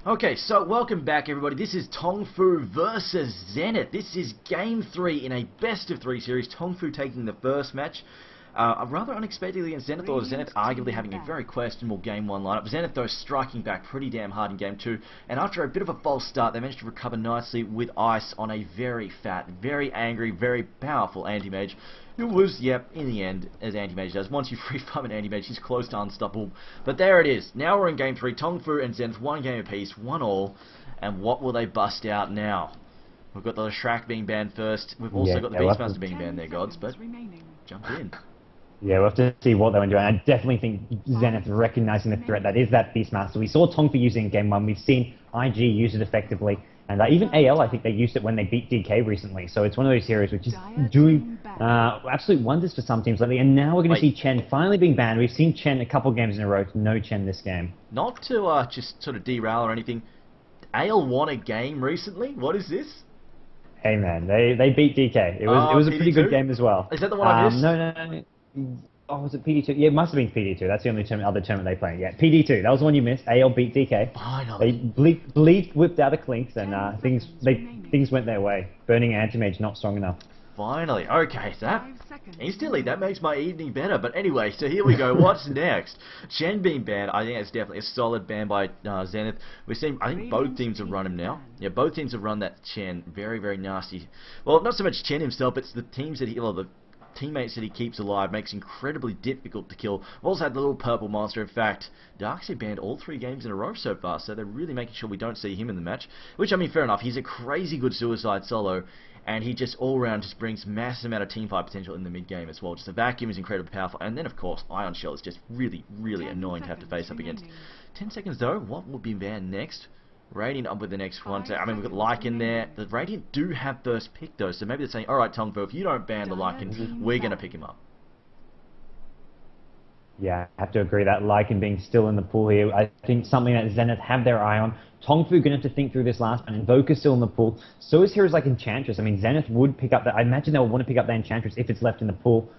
Okay, so welcome back everybody. This is Tongfu versus Zenith. This is game 3 in a best of 3 series. Tongfu taking the first match. Rather unexpectedly against Zenith, or Zenith arguably having a very questionable game 1 lineup. Zenith though striking back pretty damn hard in game 2, and after a bit of a false start they managed to recover nicely with ice on a very fat, very angry, very powerful anti-mage. Who was, yep, in the end, as anti-mage does. Once you free farm an anti-mage, he's close to unstoppable. But there it is. Now we're in game 3. Tongfu and Zenith, 1 game apiece, 1 all. And what will they bust out now? We've got the Shrek being banned first. We've also got the Beastmaster being banned there, gods. But jump in. Yeah, we'll have to see what they want to do. And I definitely think Zenith recognizing the threat that is that Beastmaster. We saw Tongfu using it in game 1. We've seen IG use it effectively. And even AL, I think they used it when they beat DK recently. So it's one of those series which is doing absolute wonders for some teams lately. And now we're going to see Chen finally being banned. We've seen Chen a couple games in a row. No Chen this game. Not to just sort of derail or anything. AL won a game recently? What is this? Hey man, they beat DK. It was a pretty good game as well. Is that the one I missed? No. Oh, was it PD2? Yeah, it must have been PD2. That's the only other tournament they played. Yeah, PD2. That was the one you missed. AL beat DK. Finally. They Bleed whipped out of clinks, and things went their way. Burning anti-mage not strong enough. Finally. Okay, that instantly that makes my evening better. But anyway, so here we go. What's next? Chen being banned. I think that's definitely a solid ban by Zenith. We're seeing. I think both teams have run him now. Yeah, both teams have run that Chen. Very, very nasty. Well, not so much Chen himself. It's the teams that the teammates that he keeps alive, makes incredibly difficult to kill. We've also had the little purple monster. In fact, Darkseid banned all 3 games in a row so far, so they're really making sure we don't see him in the match. Which, I mean, fair enough. He's a crazy good suicide solo, and he just all around just brings massive amount of teamfight potential in the mid game as well. Just the vacuum is incredibly powerful, and then of course Ion Shell is just really, really annoying to have to face up against. 10 seconds though. What will be banned next? Radiant up with the next one. So, I mean, we've got Lycan there. The Radiant do have first pick, though. So maybe they're saying, alright, Tongfu, if you don't ban the Lycan, we're going to pick him up. Yeah, I have to agree that Lycan being still in the pool here, I think something that Zenith have their eye on. Tongfu going to have to think through this last one. Invoker's still in the pool. So is heroes like Enchantress. I mean, Zenith would pick up that. I imagine they'll want to pick up that Enchantress if it's left in the pool.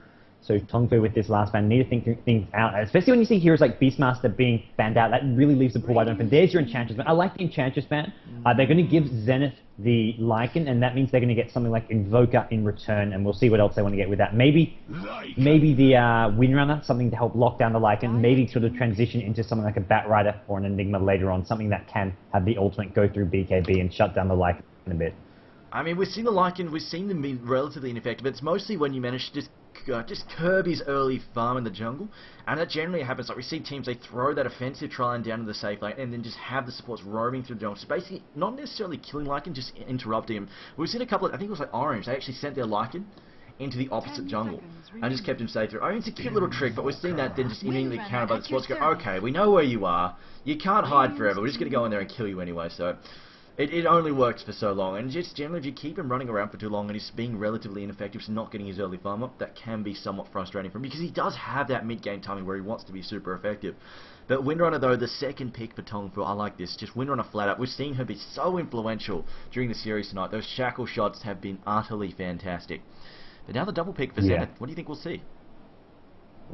So Tongfu with this last ban need to think things out, especially when you see heroes like Beastmaster being banned out. That really leaves the pool wide open. There's your Enchantress ban. I like the Enchantress ban. They're going to give Zenith the Lycan, and that means they're going to get something like Invoker in return, and we'll see what else they want to get with that. Maybe the Windrunner, something to help lock down the Lycan. Maybe sort of transition into something like a Batrider or an Enigma later on, something that can have the ultimate go through BKB and shut down the Lycan a bit. I mean, we've seen the Lycan, we've seen them be relatively ineffective. It's mostly when you manage to just curb his early farm in the jungle, and that generally happens. Like we see teams, they throw that offensive Trillion down to the safe lane, and then just have the supports roaming through the jungle. So basically, not necessarily killing Lycan, just interrupting him. We've seen a couple of, I think it was like Orange, they actually sent their Lycan into the opposite jungle and just kept him safe through. I mean, it's a cute little trick, but we've seen that then just immediately countered by the supports. Go, okay, we know where you are. You can't hide forever. We're just going to go in there and kill you anyway. So It only works for so long, and just generally if you keep him running around for too long and he's being relatively ineffective, so not getting his early farm up, that can be somewhat frustrating for him, because he does have that mid-game timing where he wants to be super effective. But Windrunner though, the second pick for Tongfu, I like this, just Windrunner flat out. We've seen her be so influential during the series tonight. Those shackle shots have been utterly fantastic. But now the double pick for Zenith, what do you think we'll see?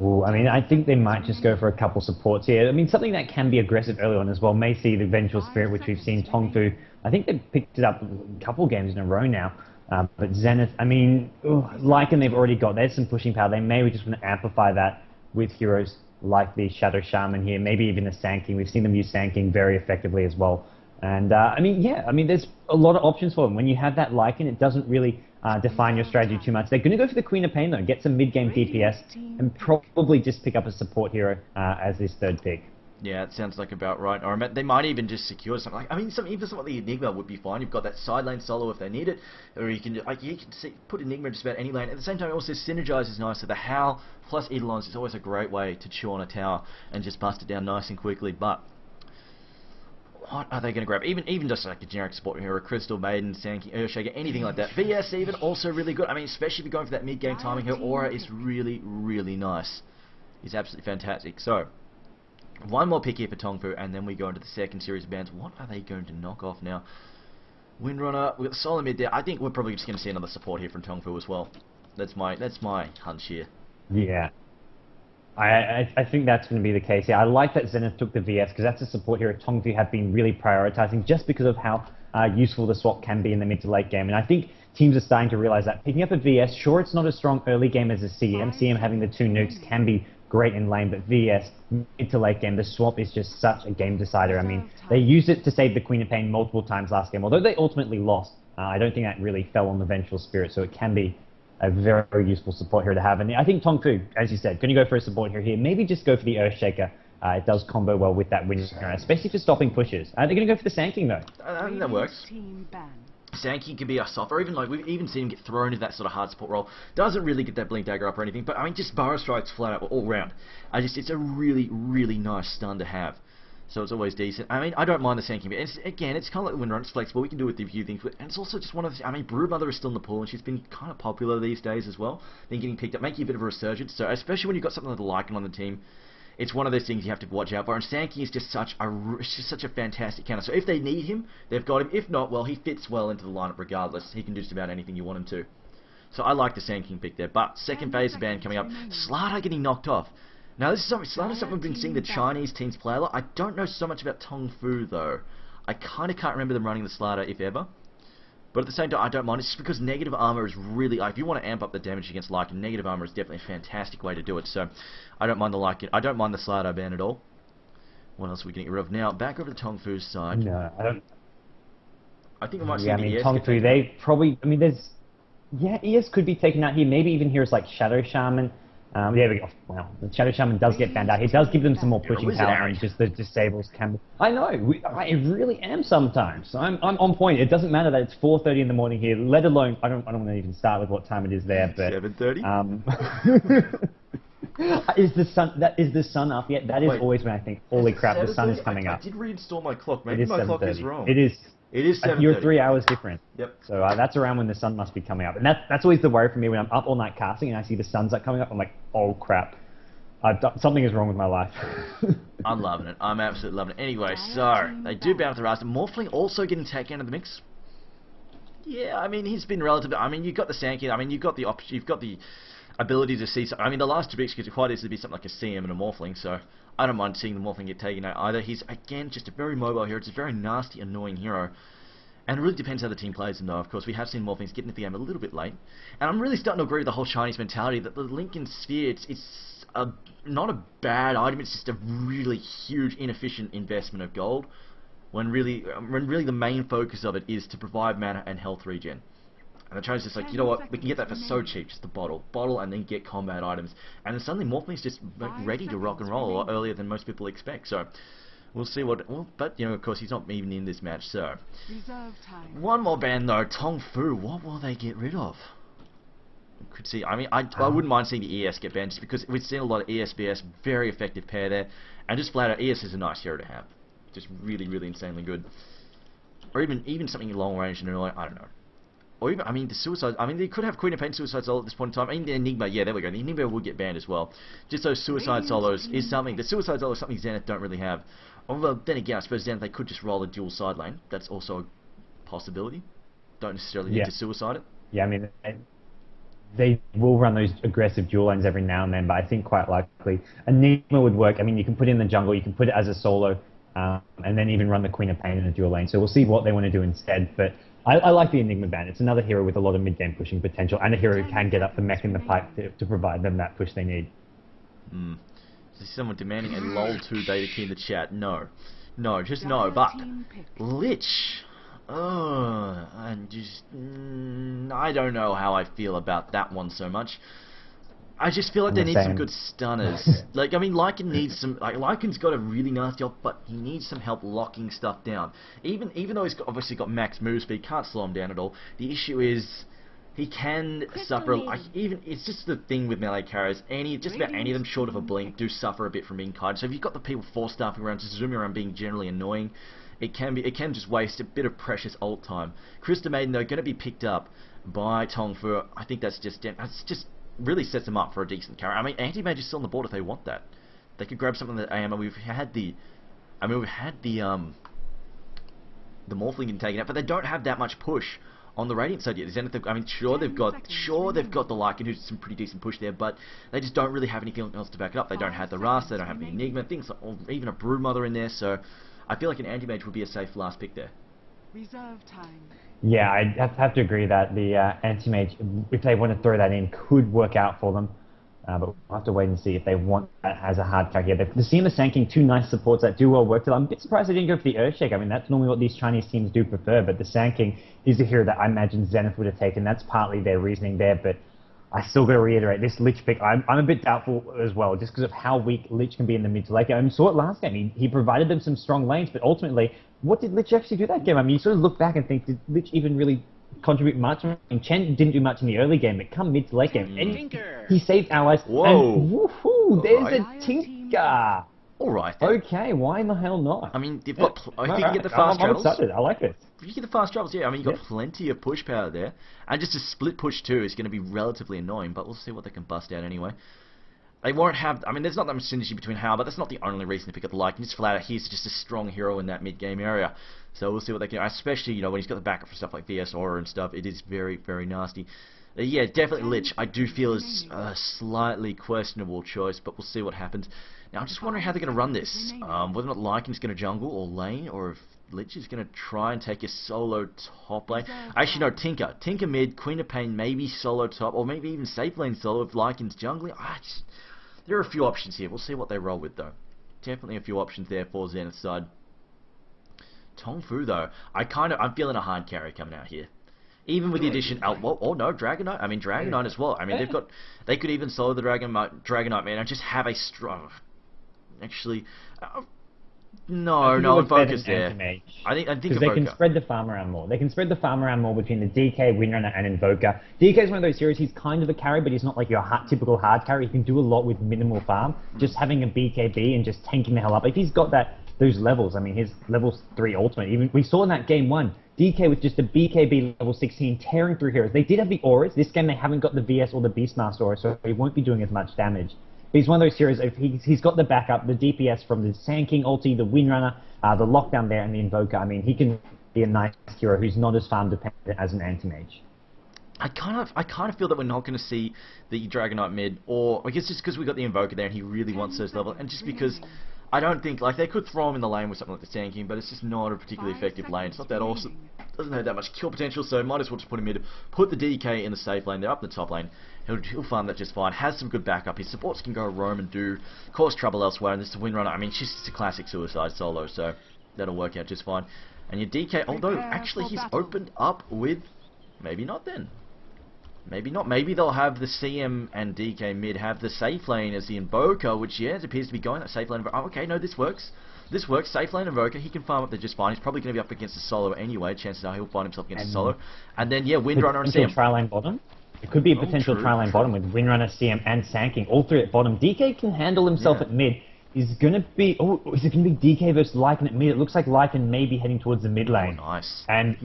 Ooh, I mean, I think they might just go for a couple supports here. I mean, something that can be aggressive early on as well. May see the Vengeful Spirit, which we've seen Tongfu. I think they've picked it up a couple games in a row now. But Zenith, I mean, Lycan they've already got. There's some pushing power. They may just want to amplify that with heroes like the Shadow Shaman here, maybe even the Sand King. We've seen them use Sand King very effectively as well. And, I mean, yeah, I mean, there's a lot of options for them. When you have that Lycan, it doesn't really define your strategy too much. They're going to go for the Queen of Pain, though, get some mid-game DPS, and probably just pick up a support hero as this third pick. Yeah, it sounds like about right. Or they might even just secure something. Like, I mean, even something like the Enigma would be fine. You've got that side lane solo if they need it, or you can put Enigma in just about any lane. At the same time, it also synergizes nice. So the Howl plus Eidolons is always a great way to chew on a tower and just bust it down nice and quickly. But what are they going to grab? Even just like a generic support hero, Crystal Maiden, Sand King, Earthshaker, anything like that. VS even, also really good. I mean, especially if you're going for that mid-game timing, her aura is really, really nice. It's absolutely fantastic. So, one more pick here for Tongfu, and then we go into the second series of bans. What are they going to knock off now? Windrunner, we've got Solar Mid there. I think we're probably just going to see another support here from Tongfu as well. That's my hunch here. Yeah. I think that's going to be the case. Yeah, I like that Zenith took the VS because that's a support hero Tongfu have been really prioritizing just because of how useful the swap can be in the mid to late game. And I think teams are starting to realize that. Picking up a VS, sure, it's not as strong early game as a CM. CM having the 2 nukes can be great in lane, but VS, mid to late game, the swap is just such a game decider. I mean, they used it to save the Queen of Pain multiple times last game, although they ultimately lost. I don't think that really fell on the Vengeful Spirit, so it can be a very, very useful support here to have. And I think Tongfu, as you said, going to go for a support here. Maybe just go for the Earthshaker. It does combo well with that Wind, especially for stopping pushes. They're going to go for the Sand King, though. I think that works. Sand King can be a soft, or even like we've even seen him get thrown into that sort of hard support role. Doesn't really get that Blink Dagger up or anything, but I mean, just Burrow Strikes flat out all round. It's a really, really nice stun to have. So it's always decent. I mean, I don't mind the Sand King, but again, it's kind of like when it's flexible, we can do with a few things. And it's also just one of the, I mean, Broodmother is still in the pool, and she's been kind of popular these days as well. Then getting picked up, making a bit of a resurgence. So especially when you've got something like the Lycan on the team, it's one of those things you have to watch out for. And Sand King is just such a fantastic counter. So if they need him, they've got him. If not, well, he fits well into the lineup regardless. He can do just about anything you want him to. So I like the Sand King pick there. But second phase of ban coming up, Slardar getting knocked off. Now, this is something we've been seeing the Chinese teams play a lot. I don't know so much about Tongfu, though. I kind of can't remember them running the Slardar, if ever. But at the same time, I don't mind. It's just because negative armor is really... if you want to amp up the damage against Lycan, negative armor is definitely a fantastic way to do it. So, I don't mind the Lycan. I don't mind the Slardar ban at all. What else are we getting rid of? Now, back over to Tongfu's side. No, I don't... I think we might see the ES Tongfu, they probably... I mean, there's... Yeah, ES could be taken out here. Maybe even here's like Shadow Shaman. There we go. Wow, the Shadow Shaman does get banned out. He does give them some more pushing power, and just the disables can... I know, I really am sometimes. I'm on point. It doesn't matter that it's 4:30 in the morning here, let alone... I don't want to even start with what time it is there, but... 7:30? Is the sun up yet? That is always when I think, holy crap, the sun is coming up. I did reinstall my clock. Maybe my clock is wrong. It is 7:30. You're 3 hours different. Yep. So that's around when the sun must be coming up. And that's always the worry for me when I'm up all night casting and I see the sun's like coming up. I'm like, oh crap. Something is wrong with my life. I'm loving it. I'm absolutely loving it. Anyway, so they do bounce the Rasta. Morphling also getting taken out of the mix. Yeah, I mean, he's been relative. I mean, you've got the Sand King. I mean, you've got the option. You've got the ability to see... I mean, the last two picks could quite easily be something like a CM and a Morphling, so I don't mind seeing the Morphling get taken out either. He's, again, just a very mobile hero. It's a very nasty, annoying hero. And it really depends how the team plays him, though. Of course, we have seen Morphlings get into the game a little bit late. And I'm really starting to agree with the whole Chinese mentality that the Lincoln Sphere, it's not a bad item, it's just a really huge, inefficient investment of gold. When really the main focus of it is to provide mana and health regen. And the Chinese just like, you know what, we can get that for so cheap, just a bottle, and then get combat items. And then suddenly Morphling's just ready to rock and roll a lot earlier than most people expect. So we'll see what... Well, but, you know, of course, he's not even in this match, so... One more ban, though. Tongfu. What will they get rid of? Could see... I mean, I wouldn't mind seeing the ES get banned, just because we've seen a lot of ES-BS. Very effective pair there. And just flat out, ES is a nice hero to have. Just really, really insanely good. Or even something long range and annoying. I don't know. Or even, I mean, the Suicide... I mean, they could have Queen of Pain Suicide Solo at this point in time. I mean, the Enigma... Yeah, there we go. The Enigma would get banned as well. Just those Suicide Solos is something... The Suicide Solo is something Zenith don't really have. Although, then again, I suppose Zenith, they could just roll a dual side lane. That's also a possibility. Don't necessarily need to suicide it. Yeah, I mean, they will run those aggressive dual lanes every now and then, but I think quite likely Enigma would work. I mean, you can put it in the jungle, you can put it as a solo, and then even run the Queen of Pain in a dual lane. So we'll see what they want to do instead, but I like the Enigma ban. It's another hero with a lot of mid-game pushing potential, and a hero who can get up the mech in the pipe to provide them that push they need. Is someone demanding a LOL 2 data key in the chat? No. No, just no. But Lich. And just... I don't know how I feel about that one so much. I just feel like they need some good stunners. Like, I mean, Lycan needs some... Like, Lycan's got a really nasty op, but he needs some help locking stuff down. Even though he's obviously got max move speed, can't slow him down at all. The issue is... He can suffer, it's just the thing with melee carriers, just about any of them short of a blink do suffer a bit from being kited. So if you've got the people force staffing around, just zooming around being generally annoying, it can just waste a bit of precious ult time. Crystal Maiden, though, going to be picked up by Tongfu. I think that's just really sets them up for a decent carry. I mean, Anti-Mage is still on the board if they want that. They could grab something that we've had the Morphling getting taken out, but they don't have that much push on the Radiant side yet. Zenith, I mean, sure they've got the Lycan, who's some pretty decent push there, but they just don't really have anything else to back it up. They don't have the Rust, they don't have the Enigma, things, or even a Broodmother in there. So I feel like an Anti-Mage would be a safe last pick there. Reserve time. Yeah, I have to agree that the Anti-Mage, if they want to throw that in, could work out for them. But we'll have to wait and see if they want that as a hard carry. Yeah, the Seam of Sanking, two nice supports that do well work. I'm a bit surprised they didn't go for the Earthshake. I mean, that's normally what these Chinese teams do prefer, but the Sanking is a hero that I imagine Zenith would have taken. That's partly their reasoning there, but I still got to reiterate, this Lich pick, I'm a bit doubtful as well, just because of how weak Lich can be in the mid to late game. I mean, saw it last game. He provided them some strong lanes, but ultimately, what did Lich actually do that game? I mean, you sort of look back and think, did Lich even really contribute much? I mean, Chen didn't do much in the early game, but come mid to late game, and he saved allies. Whoa! And woohoo! There's Right. a Tinker! Alright then. Okay, why in the hell not? I mean, you've got, if you can get the fast I'm travels. excited, I like this. If you get the fast travels, yeah, I mean, you've got plenty of push power there. And just a split push too is going to be relatively annoying, but we'll see what they can bust out anyway. They won't have, I mean, there's not that much synergy between Hao, but that's not the only reason to pick up the Lycan. Just flat out, he's just a strong hero in that mid-game area. So we'll see what they can do, especially, you know, when he's got the backup for stuff like VS Aura and stuff. It is very, very nasty. Yeah, definitely Lich, I do feel is a slightly questionable choice, but we'll see what happens. Now, I'm just wondering how they're going to run this. Whether or not Lycan's going to jungle or lane, or if Lich is going to try and take a solo top lane. Actually, no, Tinker mid, Queen of Pain maybe solo top, or maybe even safe lane solo if Lycan's jungling. There are a few options here. We'll see what they roll with, though. Definitely a few options there for Zenith's side. Tongfu, though, I'm feeling a hard carry coming out here. Even with the addition, oh no, Dragonite. I mean, Dragonite as well. I mean, they could even solo the Dragonite, man, and just have a strong. Actually, no, Invoker's there. I think because they can spread the farm around more. They can spread the farm around more between the DK, Windrunner, and Invoker. DK is one of those heroes. He's kind of a carry, but he's not like your typical hard carry. He can do a lot with minimal farm. Just having a BKB and just tanking the hell up. If he's got those levels, I mean, his level 3 ultimate. Even we saw in that game 1. DK with just a BKB level 16 tearing through heroes. They did have the auras. This game they haven't got the VS or the Beastmaster aura, so he won't be doing as much damage. But he's one of those heroes, if he's got the backup, the DPS from the Sand King ulti, the Windrunner, the lockdown there, and the Invoker. I mean, he can be a nice hero who's not as farm dependent as an Anti-Mage. I kind of feel that we're not going to see the Dragonite mid, or I guess just because we got the Invoker there and he really wants those levels, and just because I don't think, like, they could throw him in the lane with something like the Sand King, but it's just not a particularly effective lane. It's not that awesome. Doesn't have that much kill potential, so might as well just put him mid. Put the DK in the safe lane. They're up in the top lane. He'll farm that just fine. Has some good backup. His supports can go roam and cause trouble elsewhere. And this is a Windrunner. I mean, she's just a classic suicide solo, so that'll work out just fine. And your DK, although actually he's opened up with, maybe not then. Maybe not. Maybe they'll have the CM and DK mid have the safe lane as the Invoker, which, yeah, it appears to be going that safe lane. Oh, okay, no, this works. This works. Safe lane Invoker. He can farm up there just fine. He's probably going to be up against a solo anyway. Chances are he'll find himself against a solo. And then, yeah, Windrunner and CM. Tri-lane bottom. It could be a potential tri-lane bottom with Windrunner, CM, and Sand King. All three at bottom. DK can handle himself at mid. Is going to be... Oh, is it going to be DK versus Lycan at mid? It looks like Lycan may be heading towards the mid lane. Oh, nice. And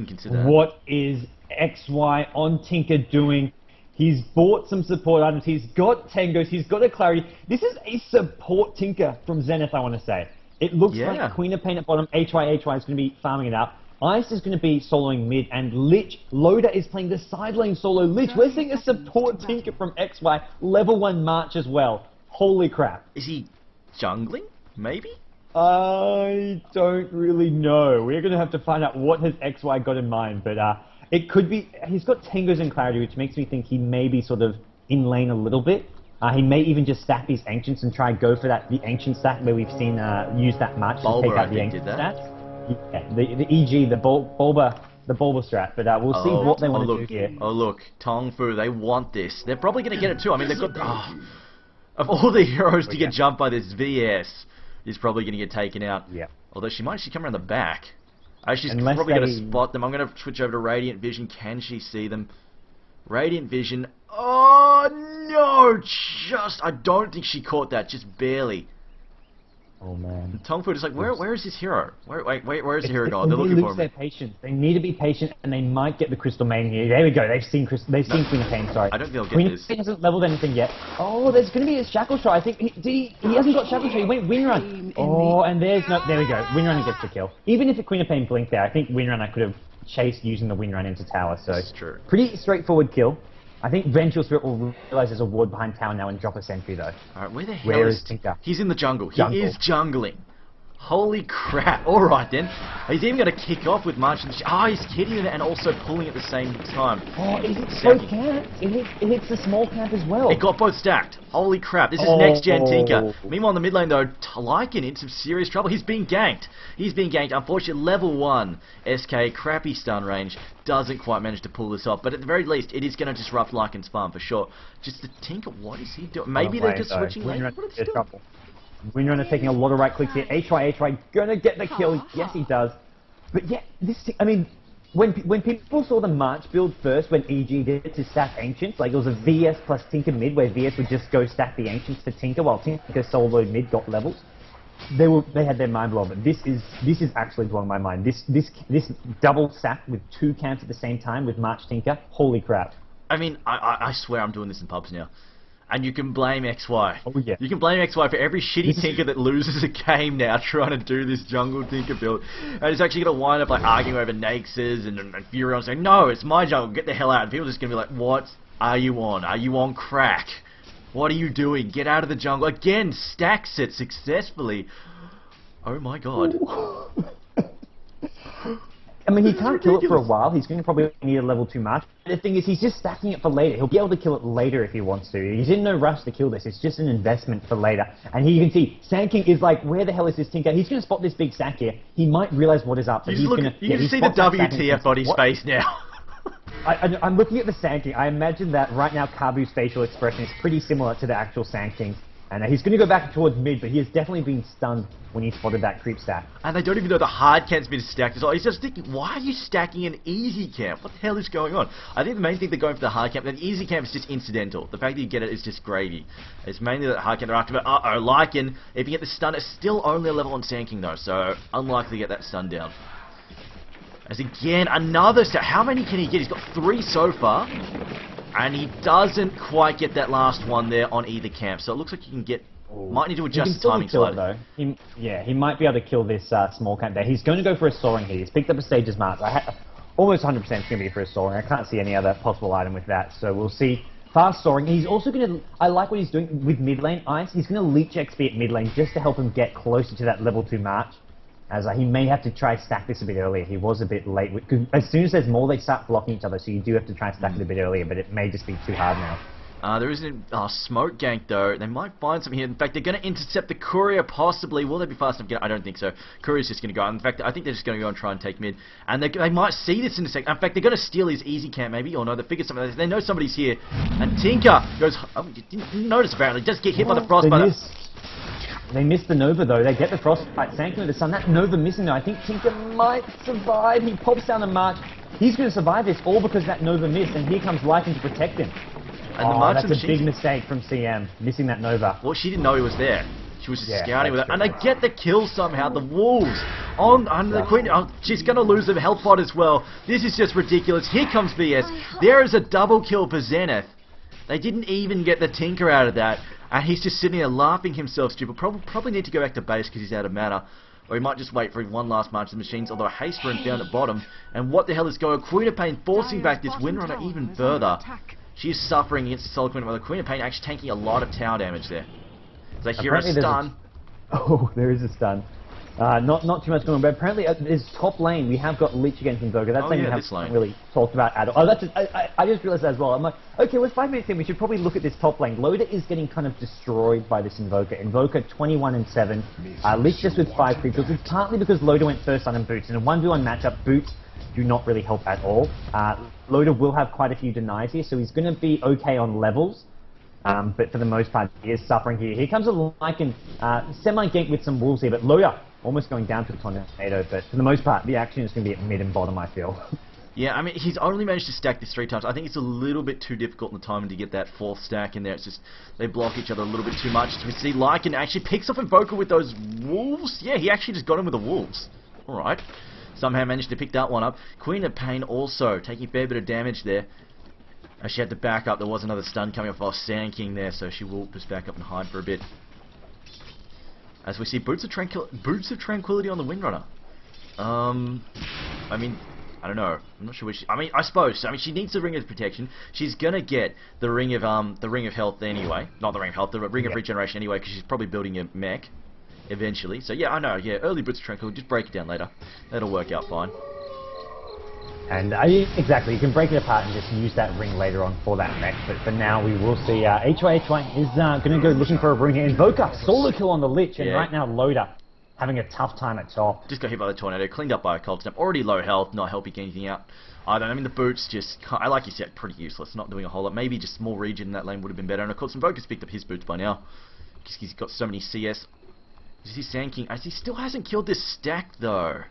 what is XY on Tinker doing? He's bought some support items. He's got Tangos. He's got a Clarity. This is a support Tinker from Zenith, I want to say. It looks like Queen of Pain at bottom. HY is going to be farming it up. Ice is going to be soloing mid. And Lich, Loda is playing the side lane solo Lich. We're seeing a support Tinker from XY. Level 1 March as well. Holy crap. Is he jungling? Maybe? I don't really know. We're going to have to find out what has XY got in mind. But it could be... He's got Tangos and Clarity, which makes me think he may be sort of in lane a little bit. He may even just stack these Ancients and try and go for the Ancient stack where we've seen use that much to take out the Ancient stats. Yeah, the EG, the Bulba strat. But we'll see what they want to do here. Oh, look. Tongfu, they want this. They're probably going to get it too. I mean, they've got... of all the heroes to get jumped by this VS, is probably going to get taken out. Yeah. Although she might actually come around the back. She's probably going to spot them. I'm going to switch over to Radiant Vision. Can she see them? Radiant Vision. Oh, no! I don't think she caught that. Just barely. Oh man. Tongfu is like, where is his hero? Where is the hero gone? They They're looking for lose him. their patience. They need to be patient, and they might get the Crystal Maiden here. There we go. They've seen Queen of Pain. Sorry. I don't think they'll get Queen this. of Pain hasn't leveled anything yet. Oh, there's going to be a Shackle Shot. I think he hasn't got Shackle Shot. He went Windrun. Oh, and there we go. Windrunner gets the kill. Even if the Queen of Pain blinked there, I think Windrunner could have chased using the Windrun into tower. So That's true. Pretty straightforward kill. I think Vengeful Spirit will realize there's a ward behind tower now and drop a sentry though. Alright, where the hell is Tinker? He's in the jungle. He Jungle. is jungling. Holy crap. Alright then. He's even going to kick off with March. Oh, he's hitting it and also pulling at the same time. Oh, it hits both camps. It hits the small camp as well. It got both stacked. Holy crap. This is next-gen Tinker. Meanwhile, in the mid lane though, Lycan in some serious trouble. He's being ganked. Unfortunately, level 1 SK, crappy stun range, doesn't quite manage to pull this off. But at the very least, it is going to disrupt Lycan's farm for sure. Just the Tinker, what is he doing? Maybe they're just switching lane. What are they doing? Windrunner taking a lot of right clicks here. HY, gonna get the kill. Yes, he does. But yeah, I mean, when people saw the March build first, when EG did it to stack Ancients, like it was a VS plus Tinker mid, where VS would just go stack the Ancients for Tinker, while Tinker soloed mid got levels. They had their mind blown. But this is actually blowing my mind. This double stack with 2 camps at the same time with March Tinker. Holy crap! I mean, I swear I'm doing this in pubs now. And you can blame XY. Oh, yeah. You can blame XY for every shitty Tinker that loses a game now trying to do this jungle Tinker build. And it's actually going to wind up like arguing over Naxes and Furion saying, no, it's my jungle, get the hell out. And people are just going to be like, what are you on? Are you on crack? What are you doing? Get out of the jungle. Again, stacks it successfully. Oh my god. I mean, he can't kill it for a while. He's going to probably need a level 2 March. The thing is, he's just stacking it for later. He'll be able to kill it later if he wants to. He's in no rush to kill this. It's just an investment for later. And here you can see, Sand King is like, where the hell is this Tinker? He's going to spot this big stack here. He might realize what is up. But you can see the WTF on his face now. I'm looking at the Sand King. I imagine that right now Kabu's facial expression is pretty similar to the actual Sand King. And he's going to go back towards mid, but he has definitely been stunned when he spotted that creep stack. And they don't even know the hard camp's been stacked as well. He's just thinking, why are you stacking an easy camp? What the hell is going on? I think the main thing they're going for the hard camp, the easy camp is just incidental. The fact that you get it is just gravy. It's mainly the hard camp they're after, but uh-oh, Lycan, if you get the stun, it's still only a level on Sand King though, so unlikely to get that stun down. As again, another stack. How many can he get? He's got 3 so far. And he doesn't quite get that last one there on either camp. So it looks like he can get... Might need to adjust the timing slightly. He might be able to kill this small camp there. He's going to go for a soaring here. He's picked up a Sage's March. Almost 100% it's going to be for a soaring. I can't see any other possible item with that. So we'll see. Fast soaring. He's also going to... I like what he's doing with mid lane ice. He's going to leech XP at mid lane just to help him get closer to that level 2 March. As he may have to try stack this a bit earlier. He was a bit late. As soon as there's more, they start blocking each other, so you do have to try and stack it a bit earlier, but it may just be too hard now. There isn't a smoke gank though. They might find something here. In fact, they're going to intercept the courier possibly. Will they be fast enough to get it? I don't think so. Courier's just going to go. In fact, I think they're just going to go and try and take mid. And they might see this in a second. In fact, they're going to steal his easy camp maybe. Or no, they figure something. They know somebody's here. And Tinker goes... Oh, you didn't notice apparently. Just get hit by the frostbite. They missed the Nova though. They get the frostbite. Sank into the sun. That Nova missing though. I think Tinker might survive. He pops down the March. He's going to survive this all because that Nova missed. And here comes Lycan to protect him. And that's a big mistake from CM, missing that Nova. Well, she didn't know he was there. She was just scouting with it. And they get the kill somehow. The Wolves on the Queen. Oh, she's going to lose the health pot as well. This is just ridiculous. Here comes VS. There is a double kill for Zenith. They didn't even get the Tinker out of that. And he's just sitting there laughing himself stupid. Probably need to go back to base because he's out of mana. Or he might just wait for one last march of the machines, although a haste run down at bottom. And what the hell is going on? Queen of Pain forcing back this Windrunner even further. She is suffering against the Solar Queen, while the Queen of Pain actually taking a lot of tower damage there. They hear a stun. Oh, there is a stun. Not too much going on, but apparently there's top lane. We have got Lich against Invoker. That's something we haven't really talked about at all. Oh, that's just, I just realized that as well. I'm like, okay, we're 5 minutes in. We should probably look at this top lane. Loader is getting kind of destroyed by this Invoker. Invoker 21 and 7. Lich just with 5 creep kills. It's partly because Loader went first on Boots. In a 1v1 matchup, Boots do not really help at all. Loader will have quite a few denies here, so he's going to be okay on levels. But for the most part, he is suffering here. Here comes a Lycan semi-gank with some wolves here, but Loader almost going down to a tornado. But for the most part, the action is going to be at mid and bottom, I feel. Yeah, I mean, he's only managed to stack this 3 times. I think it's a little bit too difficult in the timing to get that 4th stack in there. It's just, they block each other a little bit too much. We see Lycan actually picks up Invoker with those wolves. Yeah, he actually just got him with the wolves. Alright. Somehow managed to pick that one up. Queen of Pain also taking a fair bit of damage there. She had to back up. There was another stun coming off while Sand King there, so she will just back up and hide for a bit. As we see Boots of Tranquility on the Windrunner. I mean, I don't know. I'm not sure which. I mean, I suppose. I mean, she needs the Ring of Protection. She's gonna get the Ring of Health anyway. Not the Ring of Health, the Ring of Regeneration anyway, because she's probably building a mech eventually. So yeah, I know. Yeah, early Boots of Tranquility. Just break it down later. That'll work out fine. And exactly, you can break it apart and just use that ring later on for that mech. But for now, we will see HY is going to go looking for a ring here. Invoker, solo kill on the Lich, and right now Loader having a tough time at top. Just got hit by the tornado, cleaned up by a cold snap. Already low health, not helping anything out. I mean, the boots just, I like you said, pretty useless. Not doing a whole lot. Maybe just more regen in that lane would have been better. And of course, Invoker's picked up his boots by now. Because he's got so many CS. You see Sand King, he still hasn't killed this stack though.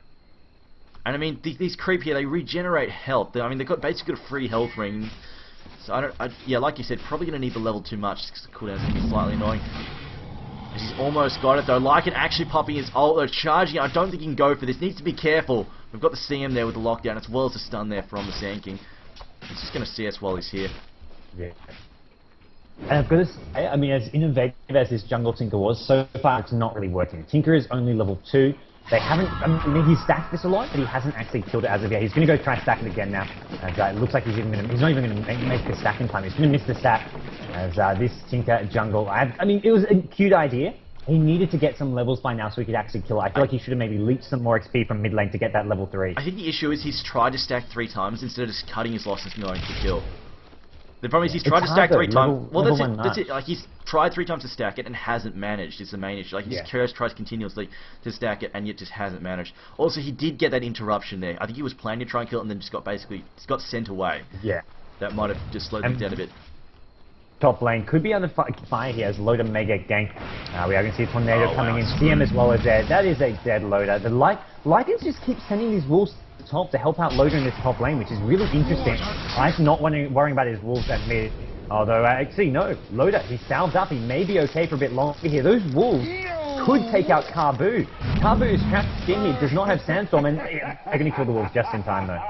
And I mean, these creep here, they regenerate health. I mean, they've basically got a free health ring. So yeah, like you said, probably going to need the level 2 much because the cooldown's going to be slightly annoying. He's almost got it though. Lycan actually popping his ult, though, charging. I don't think he can go for this. Needs to be careful. We've got the CM there with the lockdown, as well as the stun there from the Sand King. He's just going to CS while he's here. Yeah. And I've got to say, I mean, as innovative as this Jungle Tinker was, so far it's not really working. Tinker is only level 2. They haven't, I mean, he's stacked this a lot, but he hasn't actually killed it as of yet. He's going to go try and stack it again now. As, it looks like he's not even going to make the stack in time. He's going to miss the stack as this Tinker jungle. I mean, it was a cute idea. He needed to get some levels by now so he could actually kill it. I feel like he should have maybe leached some more XP from mid lane to get that level 3. I think the issue is he's tried to stack 3 times instead of just cutting his losses and going for kill. The problem is he's tried to stack 3 times. Well, that's it. Like, he's tried 3 times to stack it and hasn't managed. It's the main issue. Like, he just tries continuously to stack it and yet just hasn't managed. Also, he did get that interruption there. I think he was planning to try and kill it and then just got sent away. Yeah. That might have just slowed him down a bit. Top lane could be under fire here as Loader mega gank. We are going to see a tornado coming in. CM as well as there. That is a dead Loader. The Lycans just keep sending these wolves to the top to help out Loader in this top lane, which is really interesting. Lycan's not worrying about his wolves at mid. Although, actually, no. Loader, he's salved up. He may be okay for a bit longer here. Those wolves could take out Carbu. Carbu is trapped in mid, does not have Sandstorm, and they're going to kill the wolves just in time, though.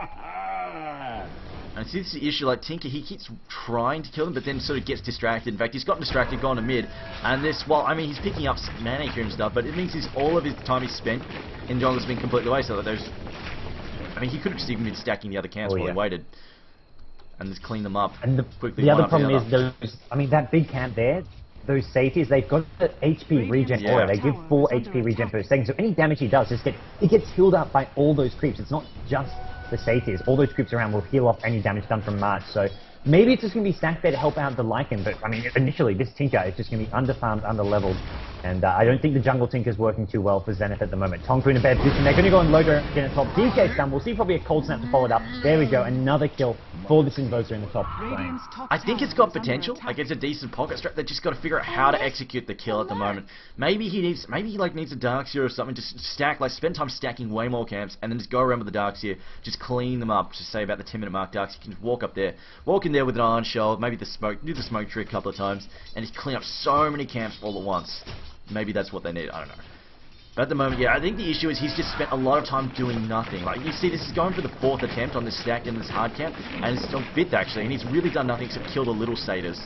And see, this is the issue, like Tinker, he keeps trying to kill them, but then sort of gets distracted. In fact, he's gotten distracted, gone to mid, and this, well, I mean, he's picking up mana here and stuff, but it means all of his time he's spent in jungle has been completely wasted. So those, I mean, he could have just even been stacking the other camps while he waited, and just clean them up. And the other problem is those, I mean, that big camp there, those satyrs, they've got the HP regen aura. They give 4 HP regen per second, so any damage he does, it gets healed up by all those creeps. It's not just the satyrs. All those creeps around will heal off any damage done from March, so maybe it's just going to be stacked there to help out the Lycan, but I mean, initially this Tinker is just going to be underfarmed, underleveled, and I don't think the Jungle Tinker is working too well for Zenith at the moment. Tongfu in a bad position. They're going to go on Loader again at top. DK stun. We'll see probably a cold snap to follow it up. There we go. Another kill for this Invoker in the top lane. I think it's got potential. Like, it's a decent pocket strat. They've just got to figure out how to execute the kill at the moment. Maybe he needs a Darkseer or something. Just stack, like, spend time stacking way more camps, and then just go around with the Darkseer. Just clean them up. Just say about the 10-minute mark. Darkseer can just walk up there, walk in there with an iron shell, maybe do the smoke trick a couple of times, and just clean up so many camps all at once. Maybe that's what they need. I don't know. But at the moment, yeah, I think the issue is he's just spent a lot of time doing nothing. Like, you see, this is going for the 4th attempt on this stack in this hard camp, and it's still 5th actually, and he's really done nothing except kill the little satyrs.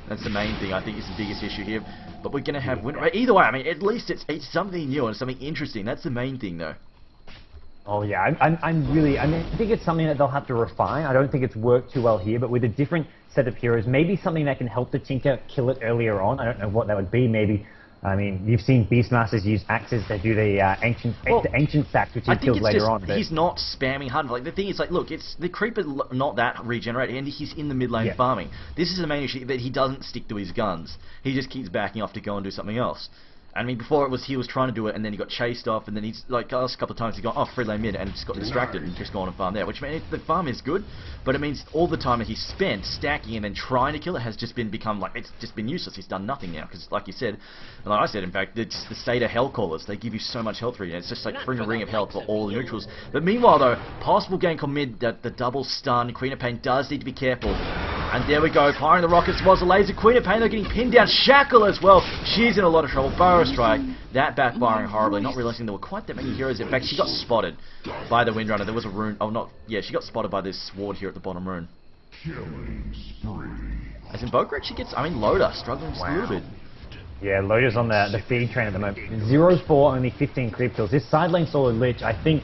That's the main thing. I think is the biggest issue here. But we're gonna have winter. Either way, I mean, at least it's something new and something interesting. That's the main thing, though. Oh yeah, I think it's something that they'll have to refine. I don't think it's worked too well here, but with a different set of heroes, maybe something that can help the Tinker kill it earlier on. I don't know what that would be. Maybe, I mean, you've seen Beastmasters use axes to do the ancient stacks, which he kills later on. But he's not spamming hard. Like, the thing is, like, look, it's the creeper not that regenerated, and he's in the mid lane farming. This is the main issue, that he doesn't stick to his guns. He just keeps backing off to go and do something else. I mean, before it was he was trying to do it, and then he got chased off, and then he's like last couple of times he got off free lane mid and just got distracted and just gone and farmed there. Which means the farm is good, but it means all the time that he's spent stacking and then trying to kill it has just become like it's just been useless. He's done nothing now because, like you said, and like I said, in fact, it's the state of hell callers. They give you so much health regen. It's just like bring a ring of health for all the neutrals. But meanwhile, though, possible gank on mid, the double stun. Queen of Pain does need to be careful. And there we go, firing the rockets was a laser. Queen of Pain, they're getting pinned down. Shackle as well. She's in a lot of trouble. Burrow Strike, that backfiring horribly. Not realizing there were quite that many heroes. In fact, she got spotted by the Windrunner. There was a rune. Oh, not. Yeah, she got spotted by this ward here at the bottom rune. As Invoker actually gets. I mean, Loda struggling just a little bit. Yeah, Loda's on the feed train at the moment. 0-4, only 15 creep kills. This side lane solo Lich, I think,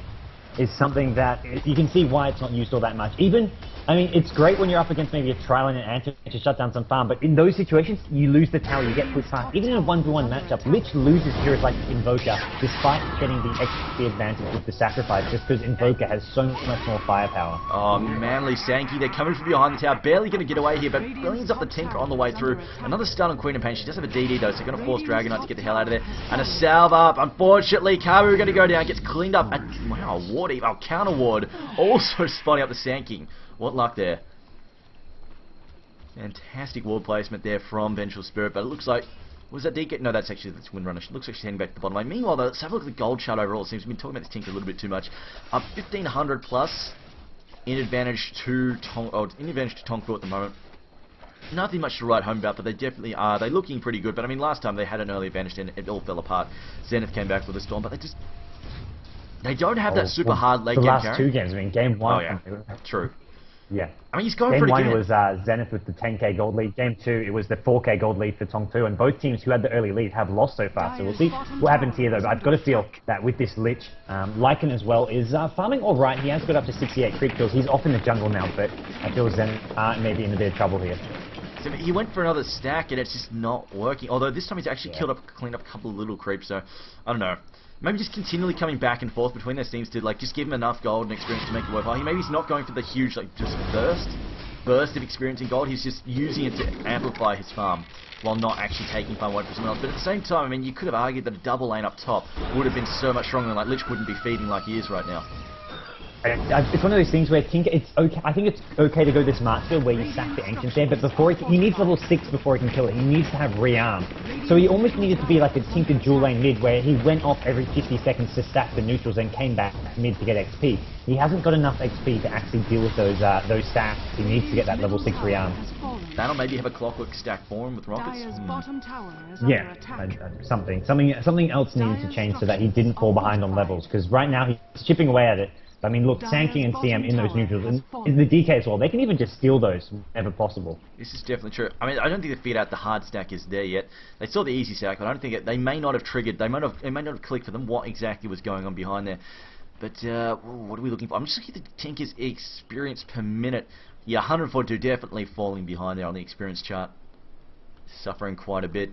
is something that you can see why it's not used all that much. Even, I mean, it's great when you're up against maybe a Trial and an Ant to shut down some farm, but in those situations, you lose the tower, you get pushed fast. Even in a 1v1 matchup, Lich loses heroes like Invoker, despite getting the XP advantage with the sacrifice, just because Invoker has so much more firepower. Oh, manly Sankey, they're coming from behind the tower, barely going to get away here, but billions up the Tinker on the way through. Another stun on Queen of Pain. She does have a DD though, so they're going to force Dragon Knight to get the hell out of there. And a salve up. Unfortunately, Kabu going to go down, gets cleaned up. And, wow, ward, counter ward, also spotting up the Sand What luck there. Fantastic ward placement there from Vengeful Spirit, but it looks like... Was that DK? No, that's Windrunner. She looks like she's heading back to the bottom lane. Meanwhile, though, let's have a look at the gold chart overall. It seems we've been talking about this Tinker a little bit too much. 1,500 plus in advantage to Tongfu at the moment. Nothing much to write home about, but they definitely are. They're looking pretty good, but I mean, last time they had an early advantage and it all fell apart. Zenith came back with a storm, but they don't have that super hard late game The last carry. two games, I mean, game one... Oh, yeah. True. Yeah. I mean, he's going Game pretty 1 good. was Zenith with the 10k gold lead. Game 2, it was the 4k gold lead for Tongfu, and both teams who had the early lead have lost so far. So we'll see what happens here, though. But I've got to feel that with this Lich, Lycan as well is farming all right. He has got up to 68 creep kills. He's off in the jungle now, but I feel Zenith maybe in a bit of trouble here. So he went for another stack, and it's just not working. Although this time he's actually cleaned up a couple of little creeps. So I don't know. Maybe just continually coming back and forth between their teams to like just give him enough gold and experience to make it worthwhile. Maybe he's not going for the huge like just burst of experience in gold. He's just using it to amplify his farm while not actually taking farm away from someone else. But at the same time, I mean, you could have argued that a double lane up top would have been so much stronger. Like Lich wouldn't be feeding like he is right now. It's one of those things where Tinker, it's okay. I think it's okay to go this smart skill where you stack the Ancients there, but before he needs level 6 before he can kill it. He needs to have rearm. So he almost needed to be like a Tinker dual lane mid where he went off every 50 seconds to stack the neutrals and came back mid to get XP. He hasn't got enough XP to actually deal with those stacks. He needs to get that level 6 rearm. That'll maybe have a clockwork stack for him with rockets. Yeah, something else needed to change so that he didn't fall behind on levels, because right now he's chipping away at it. I mean, look, Sankey and CM in those neutrals, and in the DK as well, they can even just steal those whenever possible. This is definitely true. I mean, I don't think the feed out the hard stack is there yet. They saw the easy stack, but I don't think they may not have triggered. It may not have clicked for them what exactly was going on behind there. But what are we looking for? I'm just looking at the Tinker's experience per minute. Yeah, 142 definitely falling behind there on the experience chart, suffering quite a bit.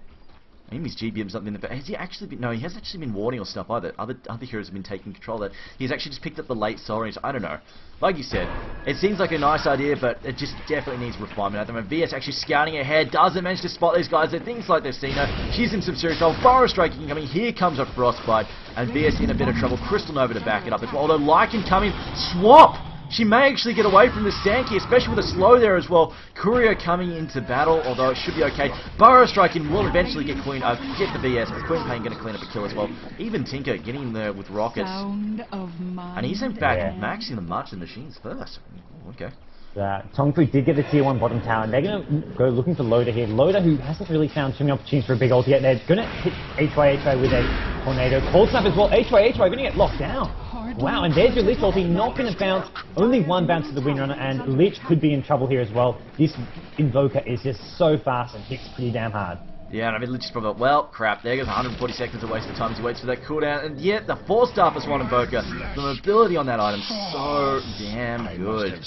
Maybe his GDM's something, but has he actually been? No, he hasn't actually been warding or stuff either. Other heroes have been taking control of that. He's actually just picked up the late soul range. I don't know. Like you said, it seems like a nice idea, but it just definitely needs refinement at the moment. VS actually scouting ahead, doesn't manage to spot these guys. They things like they've seen her. She's in some serious trouble. Burrow Strike incoming. Here comes a Frostbite, and VS in a bit of trouble. Crystal Nova to back it up as well. Although Lycan coming, swap! She may actually get away from the Sankey, especially with a slow there as well. Courier coming into battle, although it should be okay. Burrow Striking will eventually get the VS, but Queen Pain going to clean up a kill as well. Even Tinker getting in there with rockets. And he's in fact maxing the Marching Machines first. Ooh, okay. Tongfu did get the tier 1 bottom tower, and they're going to go looking for Loda here. Loda, who hasn't really found too many opportunities for a big ult yet. They're going to hit HY with a tornado. Cold Snap as well. HY going to get locked down. Wow, and there's your Lich ulti, not going to bounce. Only one bounce to the Windrunner, and Lich could be in trouble here as well. This Invoker is just so fast and hits pretty damn hard. Yeah, and I mean, Lich is probably, well, crap, there goes 140 seconds of wasted time as he waits for that cooldown, and yet the 4-star for Swan Invoker, the mobility on that item, so damn good.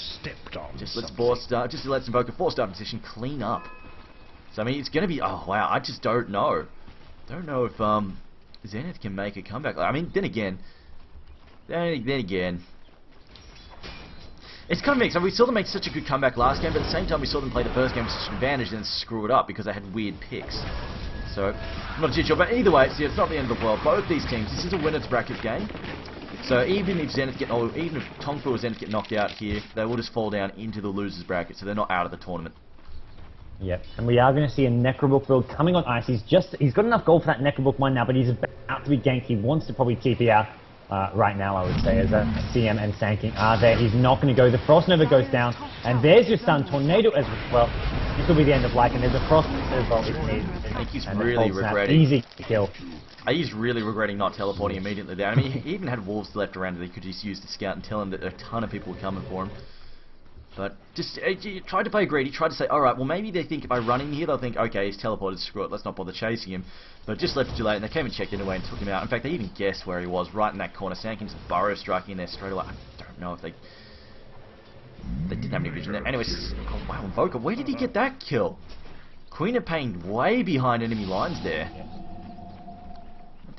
Just lets Invoker 4-star position clean up. So, I mean, it's going to be, oh, wow, I just don't know. Don't know if Zenith can make a comeback. I mean, then again, it's kind of mixed. I mean, we saw them make such a good comeback last game, but at the same time we saw them play the first game with such an advantage and then screw it up because they had weird picks. so I'm not too sure. But either way, it's not the end of the world. Both these teams, this is a winner's bracket game. So even if even if Tongfu or Zenith get knocked out here, they will just fall down into the losers bracket, so they're not out of the tournament. Yep, and we are going to see a Necrobook build coming on ice. He's got enough gold for that Necrobook one now, but he's about to be ganked. He wants to probably TP out right now, I would say, as CM and Sanking are there. He's not going to go. The Frost Nova goes down, and there's your stun Tornado as well. This will be the end of Lycan. There's a Frost as well. I think he's really regretting. Easy kill. He's really regretting not teleporting immediately there. I mean, he even had wolves left around that he could just use the scout and tell him that a ton of people were coming for him. But just he tried to play greedy, tried to say, alright, well maybe they think if I run in here, they'll think, okay, he's teleported, screw it, let's not bother chasing him. But just left it too late, and they came and checked anyway and took him out. In fact, they even guessed where he was, right in that corner. Sanking's burrow striking in there straight away. I don't know if they didn't have any vision there. Anyways, oh wow, Invoker, where did he get that kill? Queen of Pain way behind enemy lines there.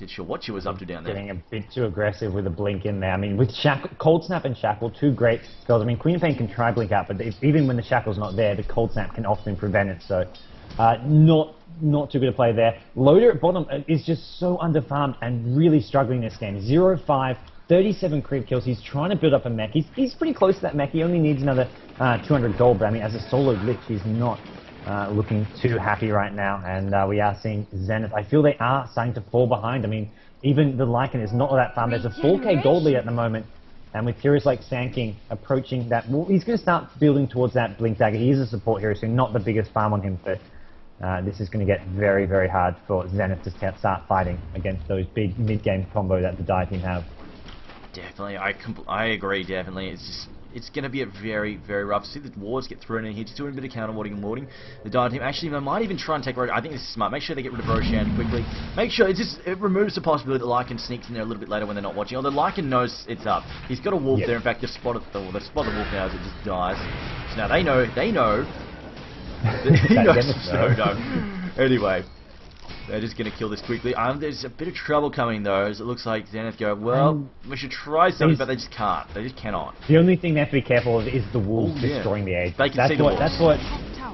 Not sure what she was up to down there. Getting a bit too aggressive with a blink in there. I mean, with Cold Snap and Shackle, two great spells. I mean, Queen of Pain can try blink out, but even when the Shackle's not there, the Cold Snap can often prevent it. So, not too good a play there. Loader at bottom is just so underfarmed and really struggling this game. 0-5, 37 creep kills. He's trying to build up a mech. He's pretty close to that mech. He only needs another 200 gold, but I mean, as a solo glitch, he's not looking too happy right now, and we are seeing Zenith. I feel they are starting to fall behind. I mean, even the Lycan is not that farm. There's a 4k gold lead at the moment, and with heroes like Sanking approaching that, well, he's going to start building towards that Blink Dagger. He is a support hero, so not the biggest farm on him, but this is going to get very, very hard for Zenith to start fighting against those big mid-game combo that the Dire team have. Definitely, I agree, definitely. It's going to be a very, very rough. See the wards get thrown in here, just doing a bit of counter warding and warding. The Dire team actually they might even try and take Roshan. I think this is smart. Make sure they get rid of Roshan quickly. Make sure it removes the possibility that Lycan sneaks in there a little bit later when they're not watching. Although Lycan knows it's up. He's got a wolf there. In fact, they've spotted the wolf now as it just dies. So now they know. He knows. No. Anyway. They're just going to kill this quickly. There's a bit of trouble coming though, as it looks like Zenith go, well, we should try something, but they just can't. They just cannot. The only thing they have to be careful of is the wolves destroying the age. They can see the wolves.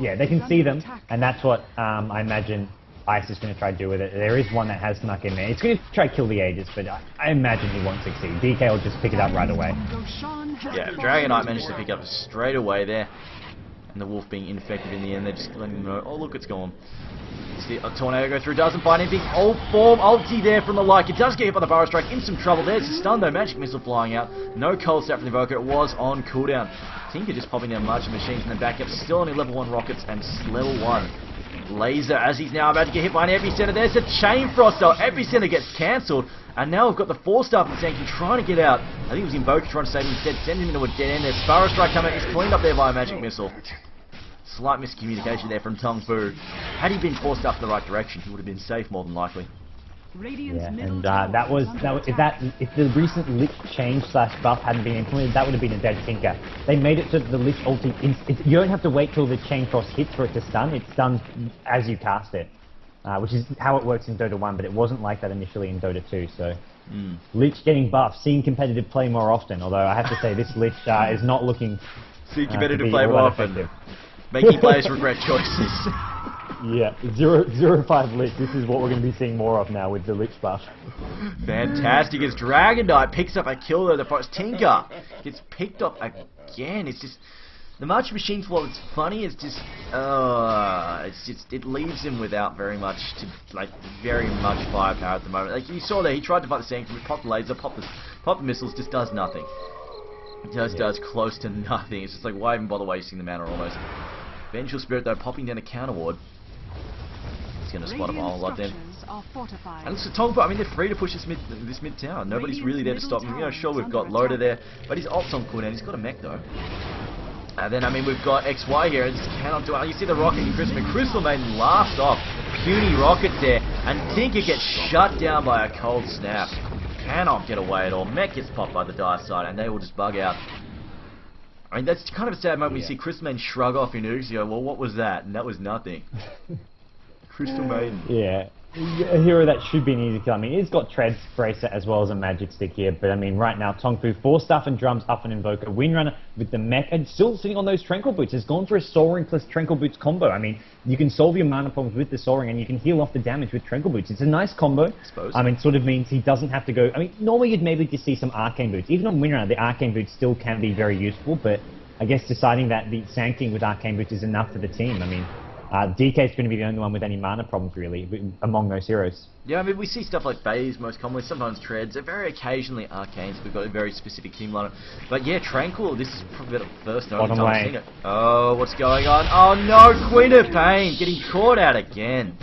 Yeah, they can see them, and that's what I imagine Ice is going to try to do with it. There is one that has snuck in there. It's going to try to kill the Aegis, but I imagine he won't succeed. DK will just pick it up right away. Yeah, Dragonite managed to pick up straight away there. And the wolf being ineffective in the end, they're just letting them know, oh look, it's gone. See a tornado go through, doesn't find anything. Old form, ulti there from the like. It does get hit by the Burrow Strike, in some trouble. There's a stun though, magic missile flying out. No cold snap from the Invoker, it was on cooldown. Tinker just popping down large machines and then back up, still only level 1 rockets and level 1. Laser as he's now about to get hit by an Epicenter. There's a Chain Frost though, Epicenter gets cancelled. And now we've got the 4-star from Sanky trying to get out. I think it was Invoker trying to save him instead, send him into a dead end. There's Burrow Strike coming, he's cleaned up there via magic missile. Slight miscommunication there from Tongfu. Had he been forced up in the right direction, he would have been safe more than likely. Yeah, and that was if the recent Lich change / buff hadn't been implemented, that would have been a dead Tinker. They made it so that the Lich ulti, you don't have to wait till the Chain Frost hits for it to stun. It's done as you cast it, which is how it works in Dota 1, but it wasn't like that initially in Dota 2. So Lich getting buffed, seeing competitive play more often. Although I have to say this Lich is not looking. See competitive play more often. Making players regret choices. Yeah, 0-5 Lich. This is what we're going to be seeing more of now with the Lich buff. Fantastic as Dragon Knight picks up a kill though. The first Tinker gets picked up again. It's just the March Machine Flow. It's funny. It's just it leaves him without very much very much firepower at the moment. Like you saw there, he tried to fight the Sank, pop the laser, pop the missiles, just does nothing. It just does close to nothing. It's just like, why even bother wasting the mana almost. Vengeful Spirit though, popping down a counter ward. He's going to spot him a whole lot then. And it's a Tongfu, I mean, they're free to push this mid town. Nobody's really there to stop him. You know, sure, we've got Loader there, but his ult's on cooldown. He's got a mech though. And then, I mean, we've got XY here, and just cannot do it. You see the rocket in Crystal Maiden. Crystal Maiden last off. Puny rocket there, and Tinker gets shut down by a cold snap. Cannot get away at all. Mech gets popped by the Dire side, and they will just bug out. I mean, that's kind of a sad moment when you see Crystal Maiden shrug off your nukes. You go, well, what was that? And that was nothing. Crystal Maiden. Yeah. a hero that should be an easy kill. I mean, he's got Treads, Bracer, as well as a Magic Stick here. But I mean, right now, Tongfu, 4 Stuff and Drums up an Invoker. Windrunner with the mech, and still sitting on those Tranquil Boots. Has gone for a Soul Ring plus Tranquil Boots combo. I mean, you can solve your mana problems with the Soul Ring, and you can heal off the damage with Tranquil Boots. It's a nice combo. I mean, sort of means he doesn't have to go... I mean, normally you'd maybe just see some Arcane Boots. Even on Windrunner, the Arcane Boots still can be very useful, but I guess deciding that the Sand King with Arcane Boots is enough for the team. I mean... DK is going to be the only one with any mana problems, really, among those heroes. Yeah, I mean, we see stuff like Bays most commonly, sometimes Treads, very occasionally Arcanes. We've got a very specific team lineup. But yeah, Tranquil, this is probably the first time I've seen it. Oh, what's going on? Oh no, Queen of Pain getting caught out again.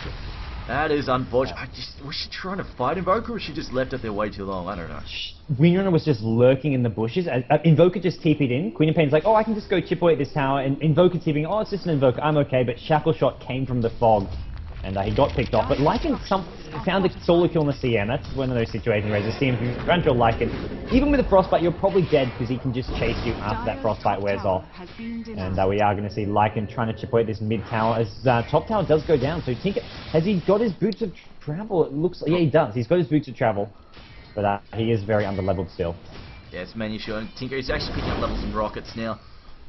That is unfortunate. Was she trying to fight Invoker, or she just left up there way too long? I don't know. Windrunner was just lurking in the bushes. Invoker just TP'd in. Queen of Pain's like, oh, I can just go chip away at this tower. And Invoker TP'ing, oh, it's just an Invoker, I'm okay. But Shackle Shot came from the fog, and he got picked off. But Lycan found a solo kill in the CM. That's one of those situations where as a CM, if you run into a Lycan, even with a Frostbite, you're probably dead because he can just chase you after that Frostbite wears off. And we are going to see Lycan trying to chip away at this mid tower as top tower does go down. So Tinker, has he got his Boots of Travel? It looks like, yeah, he does. He's got his Boots of Travel. But he is very under-leveled still. Yeah, it's menu sure. And Tinker is actually picking up levels and rockets now.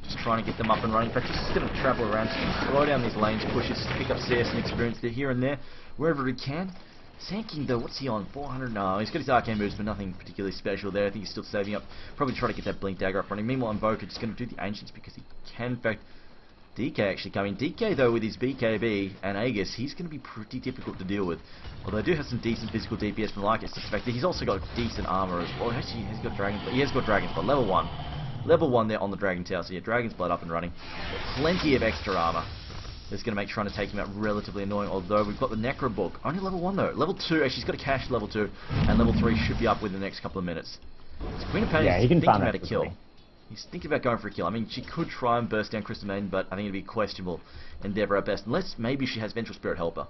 Just trying to get them up and running. In fact, just going to travel around, so slow down these lanes, pushes, pick up CS and experience there, here and there, wherever he can. Sand King, though, what's he on? 400? No, he's got his Arcane moves, but nothing particularly special there. I think he's still saving up. Probably try to get that Blink Dagger up running. Meanwhile, Invoker just going to do the Ancients because he can. In fact, DK actually coming. DK, though, with his BKB and Aegis, he's going to be pretty difficult to deal with. Although I do have some decent physical DPS from like it's just the fact that he's also got decent armor as well. Actually, he has got Dragon's Blood. He has got Dragon's Blood, level 1. Level 1 there on the Dragon Tower. So yeah, Dragon's Blood up and running. Plenty of extra armor. That's going to make trying to take him out relatively annoying. Although we've got the Necro Book. Only level 1 though. Level 2, actually he's got a cash level 2. And level 3 should be up within the next couple of minutes. So Queen of Pain is thinking about a kill. He's thinking about going for a kill. I mean, she could try and burst down Crystal Maiden, but I think it'd be a questionable endeavour at best. Unless maybe she has Ventral Spirit Helper.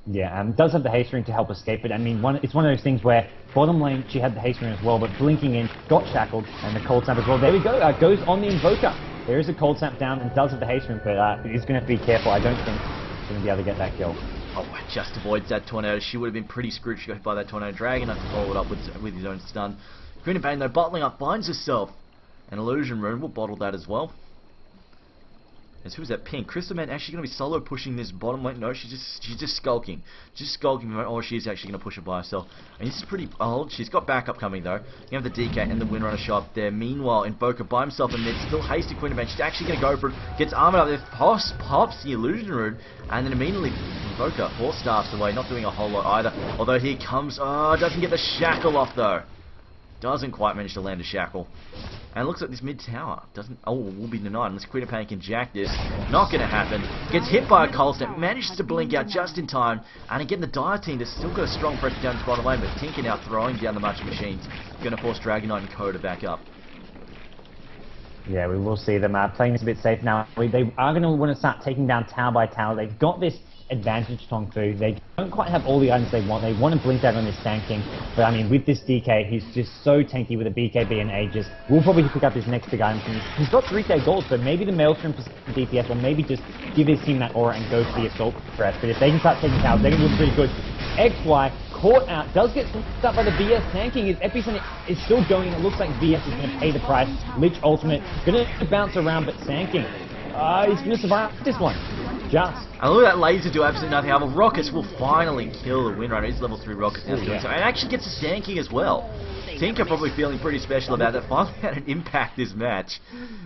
Yeah, does have the haste ring to help escape it. I mean, it's one of those things where bottom lane she had the haste ring as well, but blinking in, got shackled, and the cold snap as well. There we go, goes on the Invoker. There is a cold snap down and does have the haste ring, but he's going to have to be careful. I don't think he's going to be able to get that kill. Oh, just avoids that tornado. She would have been pretty screwed. She got hit by that tornado. Dragon has to follow it up with his own stun. Queen of Pain, though, bottling up, finds herself an Illusion Rune. We'll bottle that as well. As who's that pink? Crystal Man actually going to be solo pushing this bottom lane. No, she's just skulking. Just skulking. Or she's actually going to push it by herself. And this is pretty old. She's got backup coming though. You have the DK and the Windrunner shot there. Meanwhile, Invoker by himself in mid, still hasty Queen of Man. She's actually going to go for it. Gets armored up there. Pops the Illusion Rune. And then immediately Invoker 4 staffs away. Not doing a whole lot either. Although here comes... Oh, doesn't get the shackle off though. Doesn't quite manage to land a shackle. And it looks like this mid tower doesn't... Oh, will be denied unless Queen of Pain can jack this. Not going to happen. Gets hit by a cold snap. Manages to blink out just in time. And again, the Dire team has still got a strong pressure down the bottom lane. But Tinker now throwing down the Marching Machines. Going to force Dragonite and Coda back up. Yeah, we will see them playing this a bit safe now. They are going to want to start taking down tower by tower. They've got this advantage, Tongfu. They don't quite have all the items they want. They want to blink out on this Sand King, but I mean, with this DK, he's just so tanky with a BKB and Aegis. We'll probably pick up his next big item. He's got 3k gold, so maybe the Maelstrom for DPS, or maybe just give his team that aura and go for the Assault Press. But if they can start taking towers, they're going to look pretty good. XY caught out, does get slipped up by the VS. Sand King, his Epicenter is still going, and it looks like VS is going to pay the price. Lich ultimate, going to bounce around, but Sand King, he's going to survive this one. Just. And look at that laser do absolutely nothing. However, Rockets will finally kill the Windrunner. He's level 3 Rockets now doing so. And actually gets a Sand King as well. Tinker probably feeling pretty special about that. Finally had an impact this match.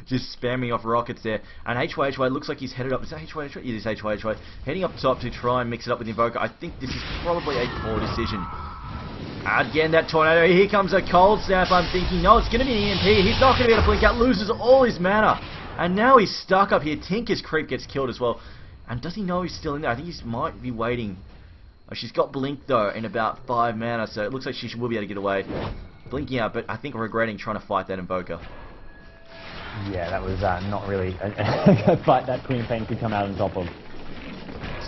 Just spamming off Rockets there. And HYHY looks like he's headed up. Is that HYHY? It is HYHY. Heading up top to try and mix it up with Invoker. I think this is probably a poor decision. Again, that tornado. Here comes a cold snap. I'm thinking, no, it's going to be an EMP. He's not going to be able to blink out. Loses all his mana. And now he's stuck up here. Tinker's creep gets killed as well. And does he know he's still in there? I think he might be waiting. Oh, she's got Blink though in about 5 mana, so it looks like she will be able to get away. Blinking out, but I think regretting trying to fight that Invoker. Yeah, that was not really a fight that Queen of Pain could come out on top of.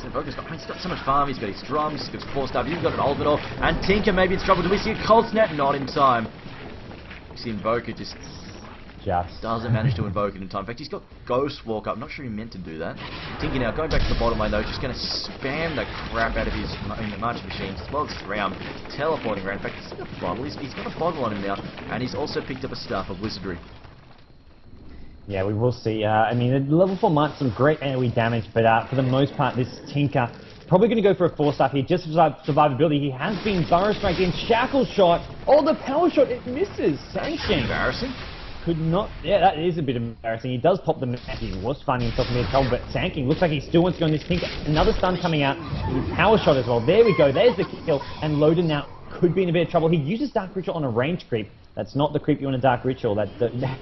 Invoker's got, he's got so much farm, he's got his drums, he's got his 4 star, he's got an ultimate, and Tinker maybe in trouble. Do we see a cold snap? Not in time. We see Invoker just just. Doesn't manage to invoke it in time. In fact, he's got Ghost Walk up. Not sure he meant to do that. Tinker now going back to the bottom lane though, just going to spam the crap out of his Marching Machines as well as round, teleporting around. In fact, he's got a bottle. He's got a bottle on him now, and he's also picked up a Staff of Wizardry. Yeah, we will see. I mean, the level 4 might some great AoE damage, but for the most part, this Tinker probably going to go for a 4-star here, just for survivability. He has been Burrow Strike in, Shackle Shot. Oh, the Power Shot, it misses. Sanction. Embarrassing. Could not, yeah, that is a bit embarrassing. He does pop the match. He was finding himself in trouble, but Sanking looks like he still wants to go on this Tinker. Another stun coming out. Power Shot as well. There we go. There's the kill. And Loden now could be in a bit of trouble. He uses Dark Ritual on a range creep. That's not the creep you want a Dark Ritual. That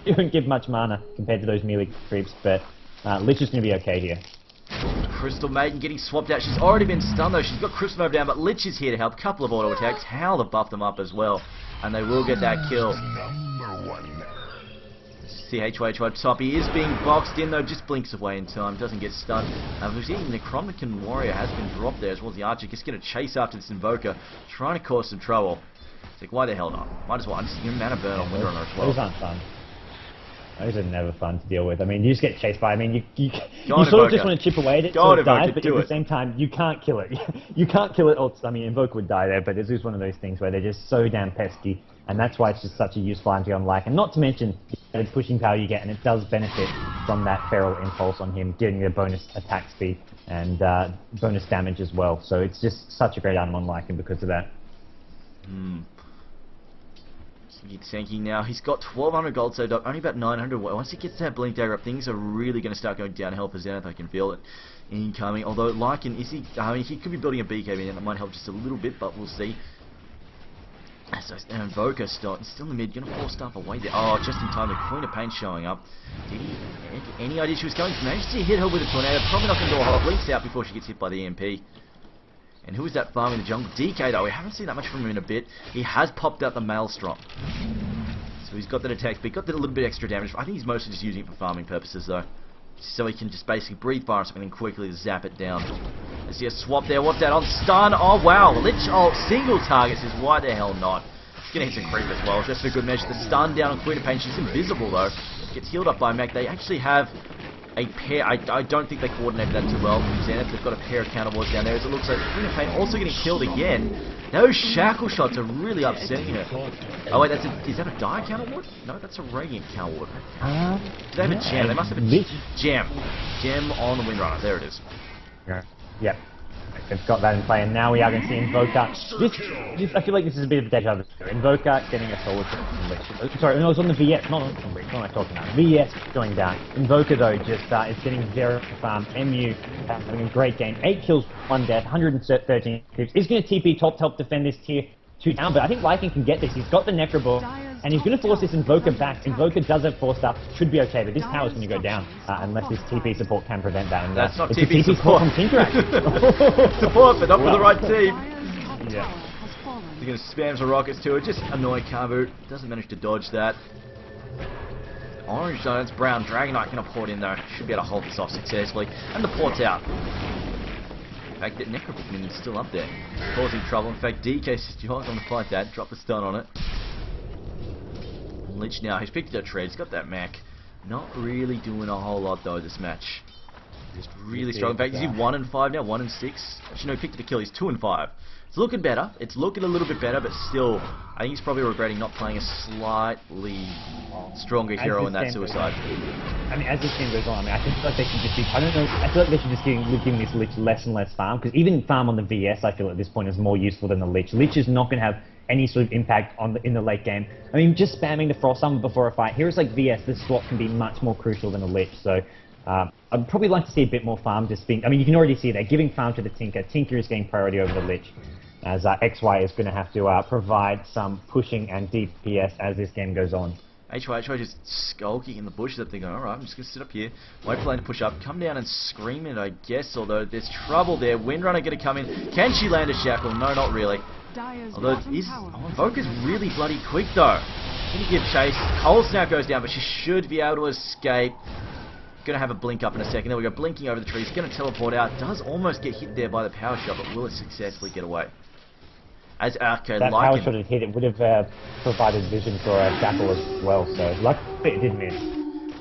don't give much mana compared to those melee creeps, but Lich is going to be okay here. Crystal Maiden getting swapped out. She's already been stunned though. She's got Crystal Move down, but Lich is here to help. Couple of auto attacks. Howl to buff them up as well. And they will get that kill. CHY top. He is being boxed in though, just blinks away in time, doesn't get stunned. We've seen Necronomicon Warrior has been dropped there as well as the Archer. Just going to chase after this Invoker, trying to cause some trouble. It's like, why the hell not? Might as well. I'm just giving mana burn on Windrunner as well. Those aren't fun. Those are never fun to deal with. I mean, you just get chased by. I mean, you sort of just want to chip away at it so it dies, but at the same time, you can't kill it. You can't kill it. I mean, Invoker would die there, but it's just one of those things where they're just so damn pesky, and that's why it's just such a useful item to go on like. And not to mention the pushing power you get, and it does benefit from that Feral Impulse on him, giving you a bonus attack speed and bonus damage as well. So it's just such a great item on Lycan because of that. Sanky now, he's got 1200 gold, so only about 900. Once he gets that Blink Dagger up, things are really going to start going downhill for Zenith. I can feel it incoming. Although Lycan, is he? I mean, he could be building a BKB, and that might help just a little bit, but we'll see. So Invoker still in the mid, going to force stuff away there. Oh, just in time, the Queen of Pain showing up. Did he? Any idea she was going? Managed to hit her with a tornado. Probably not going to do a whole lot. Blinks out before she gets hit by the EMP. And who is that farming the jungle? DK though, we haven't seen that much from him in a bit. He has popped out the Maelstrom. So he's got that attack, but he got that a little bit extra damage. I think he's mostly just using it for farming purposes though. So he can just basically breathe fire and something and quickly zap it down. I see a swap there, what's that on? Stun, oh wow, Lich ult single targets is why the hell not. He's gonna hit some creep as well, just for good measure. The stun down on Queen of Pain, she's invisible though. Gets healed up by Mac. They actually have a pair, I don't think they coordinated that too well from Zenith. They've got a pair of counterwards down there as it looks like Queen of Pain also getting killed again. Those shackle shots are really upsetting her. Oh wait, is that a die counterward? No, that's a Radiant counterward. Do they have a gem? They must have a gem. Gem on the Windrunner, there it is. Yeah. Yep. They've got that in play, and now we are going to see Invoker. I feel like this is a bit of a deja vu. Invoker getting a solid from Lich. Sorry, no, it's on the VS, not on the Lich. What am I talking about? VS going down. Invoker, though, just is getting very farm. MU having a great game. 8 kills, 1 death, 113 creeps. He's going to TP top to help defend this tier 2 down, but I think Lycan can get this. He's got the Necro Ball, and he's going to force this Invoker back. Invoker does have 4-star, should be okay, but this tower's going to go down unless this TP support can prevent that. And that's not it's TP support from Tinker, actually. Support, but not for the right team. Yeah. He's going to spam some rockets to it, just annoy Kavu. Doesn't manage to dodge that. Orange zones, brown. Dragonite going to port in though. Should be able to hold this off successfully. And the port's out. In fact, that Necronomicon is still up there, causing trouble. In fact, DK says, "You aren't going to fight that." Drop the stun on it. Lich now, he's picked up a trade. He's got that Mac. Not really doing a whole lot though this match. Just really struggling. In fact, is he 1-5 now? 1-6? Actually, no, he picked up a kill. He's 2-5. It's looking better. It's looking a little bit better, but still, I think he's probably regretting not playing a slightly stronger hero in that suicide. I mean, as this game goes on, I feel like they should just be, I don't know, I feel like they should just giving this Lich less and less farm, because even farm on the VS, I feel at this point is more useful than the Lich. Lich is not going to have any sort of impact on in the late game. I mean, just spamming the Frost Summon before a fight. Heroes like VS, this swap can be much more crucial than a Lich, so I'd probably like to see a bit more farm just being, I mean, you can already see they're giving farm to the Tinker. Tinker is getting priority over the Lich, as XY is going to have to provide some pushing and DPS as this game goes on. HY just skulking in the bushes up there going, alright, I'm just going to sit up here, wait for lane to push up, come down and scream it, I guess, although there's trouble there. Windrunner going to come in. Can she land a shackle? No, not really. Although Invoker's really bloody quick though. Can you give chase? Cold Snap goes down, but she should be able to escape. Gonna have a blink up in a second. There we go, blinking over the trees. Gonna teleport out. Does almost get hit there by the power shot, but will it successfully get away? as okay, That power Lycan. shot had hit, it would have provided vision for Shackle as well, so luckily it did miss.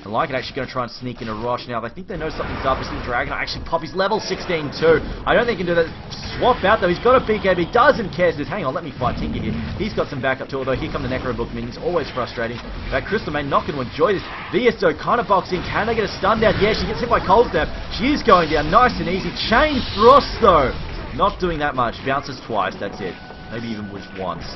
And Lycan actually going to try and sneak into Rosh now. They think they know something's up. It's the Dragon. Actually, Poppy's level 16 too. I don't think he can do that. Swap out though. He's got a BKB. Doesn't care. Says, hang on, let me fight Tinker here. He's got some backup too. Although here come the Necrobook minions. Always frustrating. That Crystal Main not going to enjoy this. VSO kind of boxing. Can they get a stun down? Yeah, she gets hit by Cold Snap. She is going down. Nice and easy. Chain Thrust though. Not doing that much. Bounces twice. That's it. Maybe even was once.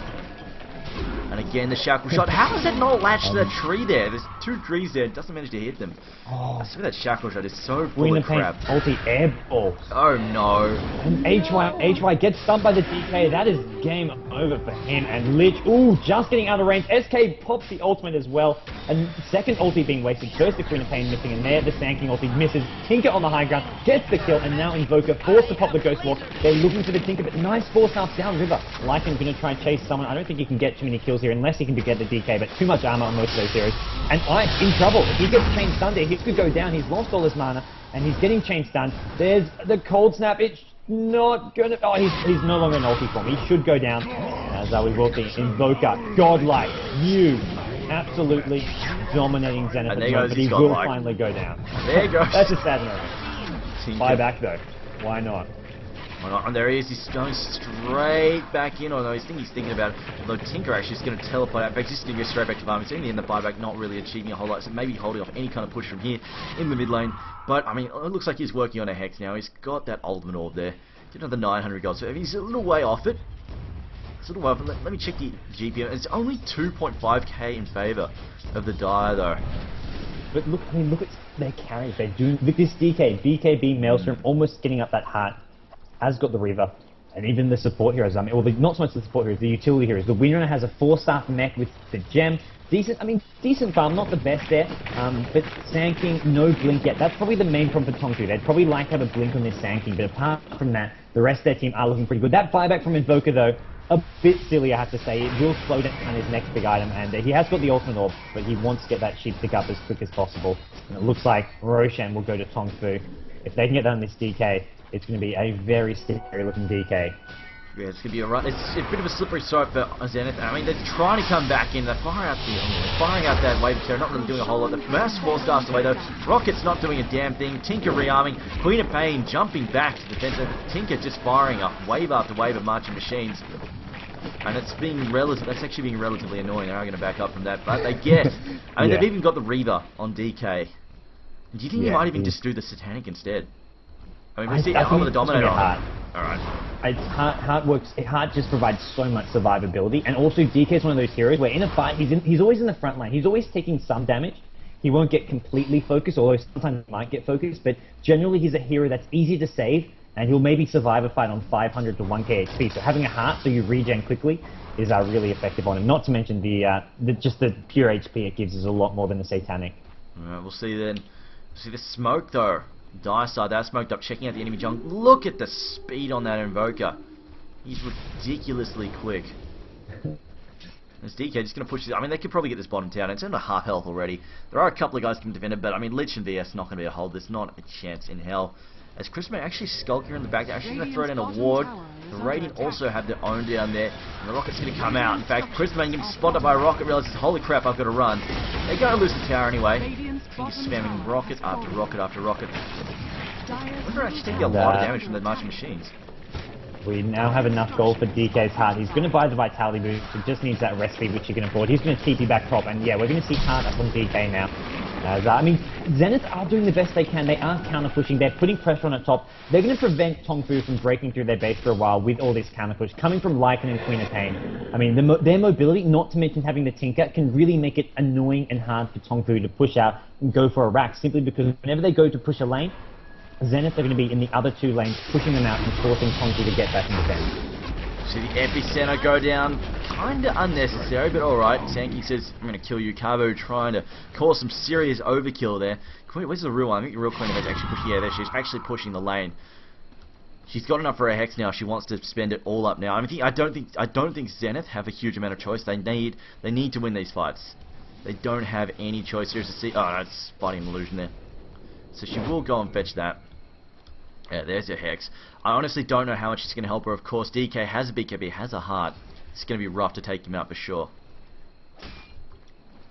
And again, the Shackle shot. How does that not latch to that tree there? There's two trees there. It doesn't manage to hit them. I swear that Shackle shot is so full of crap. Multi-airball. Oh no. And HY gets stunned by the DK. That is game over for him. And Lich, ooh, just getting out of range. SK pops the ultimate as well. And second ulti being wasted. First the Queen of Pain missing, and there the Sand King ulti misses. Tinker on the high ground gets the kill, and now Invoker forced to pop the Ghost Walk. They're looking for the Tinker, but nice force half down river. Lycan's going to try and chase someone. I don't think he can get too many kills here unless he can get the DK, but too much armor on most of those heroes. And Ike in trouble. If he gets chain stunned there, he could go down. He's lost all his mana, and he's getting chain stunned. There's the Cold Snap. It's not gonna. Oh, he's no longer in ulti form. He should go down. As we will see, Invoker, godlike, huge, absolutely dominating Zenith, but he will finally go down. There he goes. That's a sad moment. Buy back though. Why not? And there he is, he's going straight back in, although he's thinking about it. Although Tinker actually is going to teleport out. In fact, he's just going to go straight back to farming. So in the end, the buyback not really achieving a whole lot, so maybe holding off any kind of push from here in the mid lane. But, I mean, it looks like he's working on a Hex now. He's got that Ultimate Orb there. Get another 900 gold, so he's a little way off it. It's a little way off it. Let me check the GPM. It's only 2.5k in favour of the Dire, though. But look, I mean, look at their carries. They're doing, with this DK, BKB, Maelstrom, almost getting up that heart. Has got the Reaver, and even the support heroes. I mean, well, not so much the support heroes, the utility heroes. The Windrunner has a 4-star mech with the gem. Decent farm, not the best there. But Sand King, no blink yet. That's probably the main problem for Tongfu. They'd probably like to have a blink on this Sand King, but apart from that, the rest of their team are looking pretty good. That buyback from Invoker, though, a bit silly, I have to say. It will slow down his next big item, and he has got the Ultimate Orb, but he wants to get that sheep pick up as quick as possible. And it looks like Roshan will go to Tongfu. If they can get that on this DK, it's going to be a very scary looking DK. Yeah, it's going to be it's a bit of a slippery slope for Zenith. I mean, they're trying to come back in. They're firing out that wave of terror, not really doing a whole lot. The first 4 stars away though. Rocket's not doing a damn thing. Tinker rearming. Queen of Pain jumping back to the defensive. Tinker just firing up wave after wave of marching machines. And that's actually being relatively annoying. They are going to back up from that, but they get. I mean, they've even got the Reaver on DK. Do you think you might even just do the Satanic instead? I mean, we see with the Dominator on. Alright. Heart just provides so much survivability, and also DK is one of those heroes where in a fight, he's always in the front line. He's always taking some damage. He won't get completely focused, although sometimes he might get focused, but generally he's a hero that's easy to save, and he'll maybe survive a fight on 500 to 1k HP. So having a heart so you regen quickly is really effective on him. Not to mention just the pure HP it gives is a lot more than the Satanic. Alright, we'll see then. See the smoke though. Dire side, that smoked up, checking out the enemy jungle. Look at the speed on that Invoker. He's ridiculously quick. This DK just going to push this. I mean, they could probably get this bottom town. It's under half health already. There are a couple of guys who can defend it, but I mean, Lich and VS not going to be able to hold this. Not a chance in hell. As Chris may actually skulk here in the back, they're actually going to throw down a ward. The Radiant also have their own down there, and the Rocket's going to come out. In fact, Chris may get spotted by a Rocket, realizes, holy crap, I've got to run. They're going to lose the tower anyway. He's spamming rocket after rocket after rocket. I wonder if actually taking a lot of damage from the marching machines. We now have enough gold for DK's heart. He's going to buy the Vitality boost. He just needs that rest speed, which he can afford. He's going to TP back top, and yeah, we're going to see heart up on DK now. I mean, Zenith are doing the best they can. They are counter-pushing. They're putting pressure on at top. They're going to prevent Tongfu from breaking through their base for a while with all this counter-push. Coming from Lycan and Queen of Pain. I mean, their mobility, not to mention having the Tinker, can really make it annoying and hard for Tongfu to push out and go for a rack, simply because whenever they go to push a lane, Zenith are going to be in the other 2 lanes, pushing them out and forcing Tongfu to get back in defense. See the epicenter go down, kinda unnecessary, but alright. Sankey says, I'm gonna kill you. Carbo trying to cause some serious overkill there. Where's the real one? I think the real Queen of Hex actually pushing, yeah, there she is, actually pushing the lane. She's got enough for her Hex now, she wants to spend it all up now. I mean, I don't think Zenith have a huge amount of choice. They need to win these fights. They don't have any choice. Here's a see, oh, that's fighting an illusion there. So she will go and fetch that. Yeah, there's your Hex. I honestly don't know how much it's going to help her. Of course, DK has a BKB, has a heart. It's going to be rough to take him out for sure.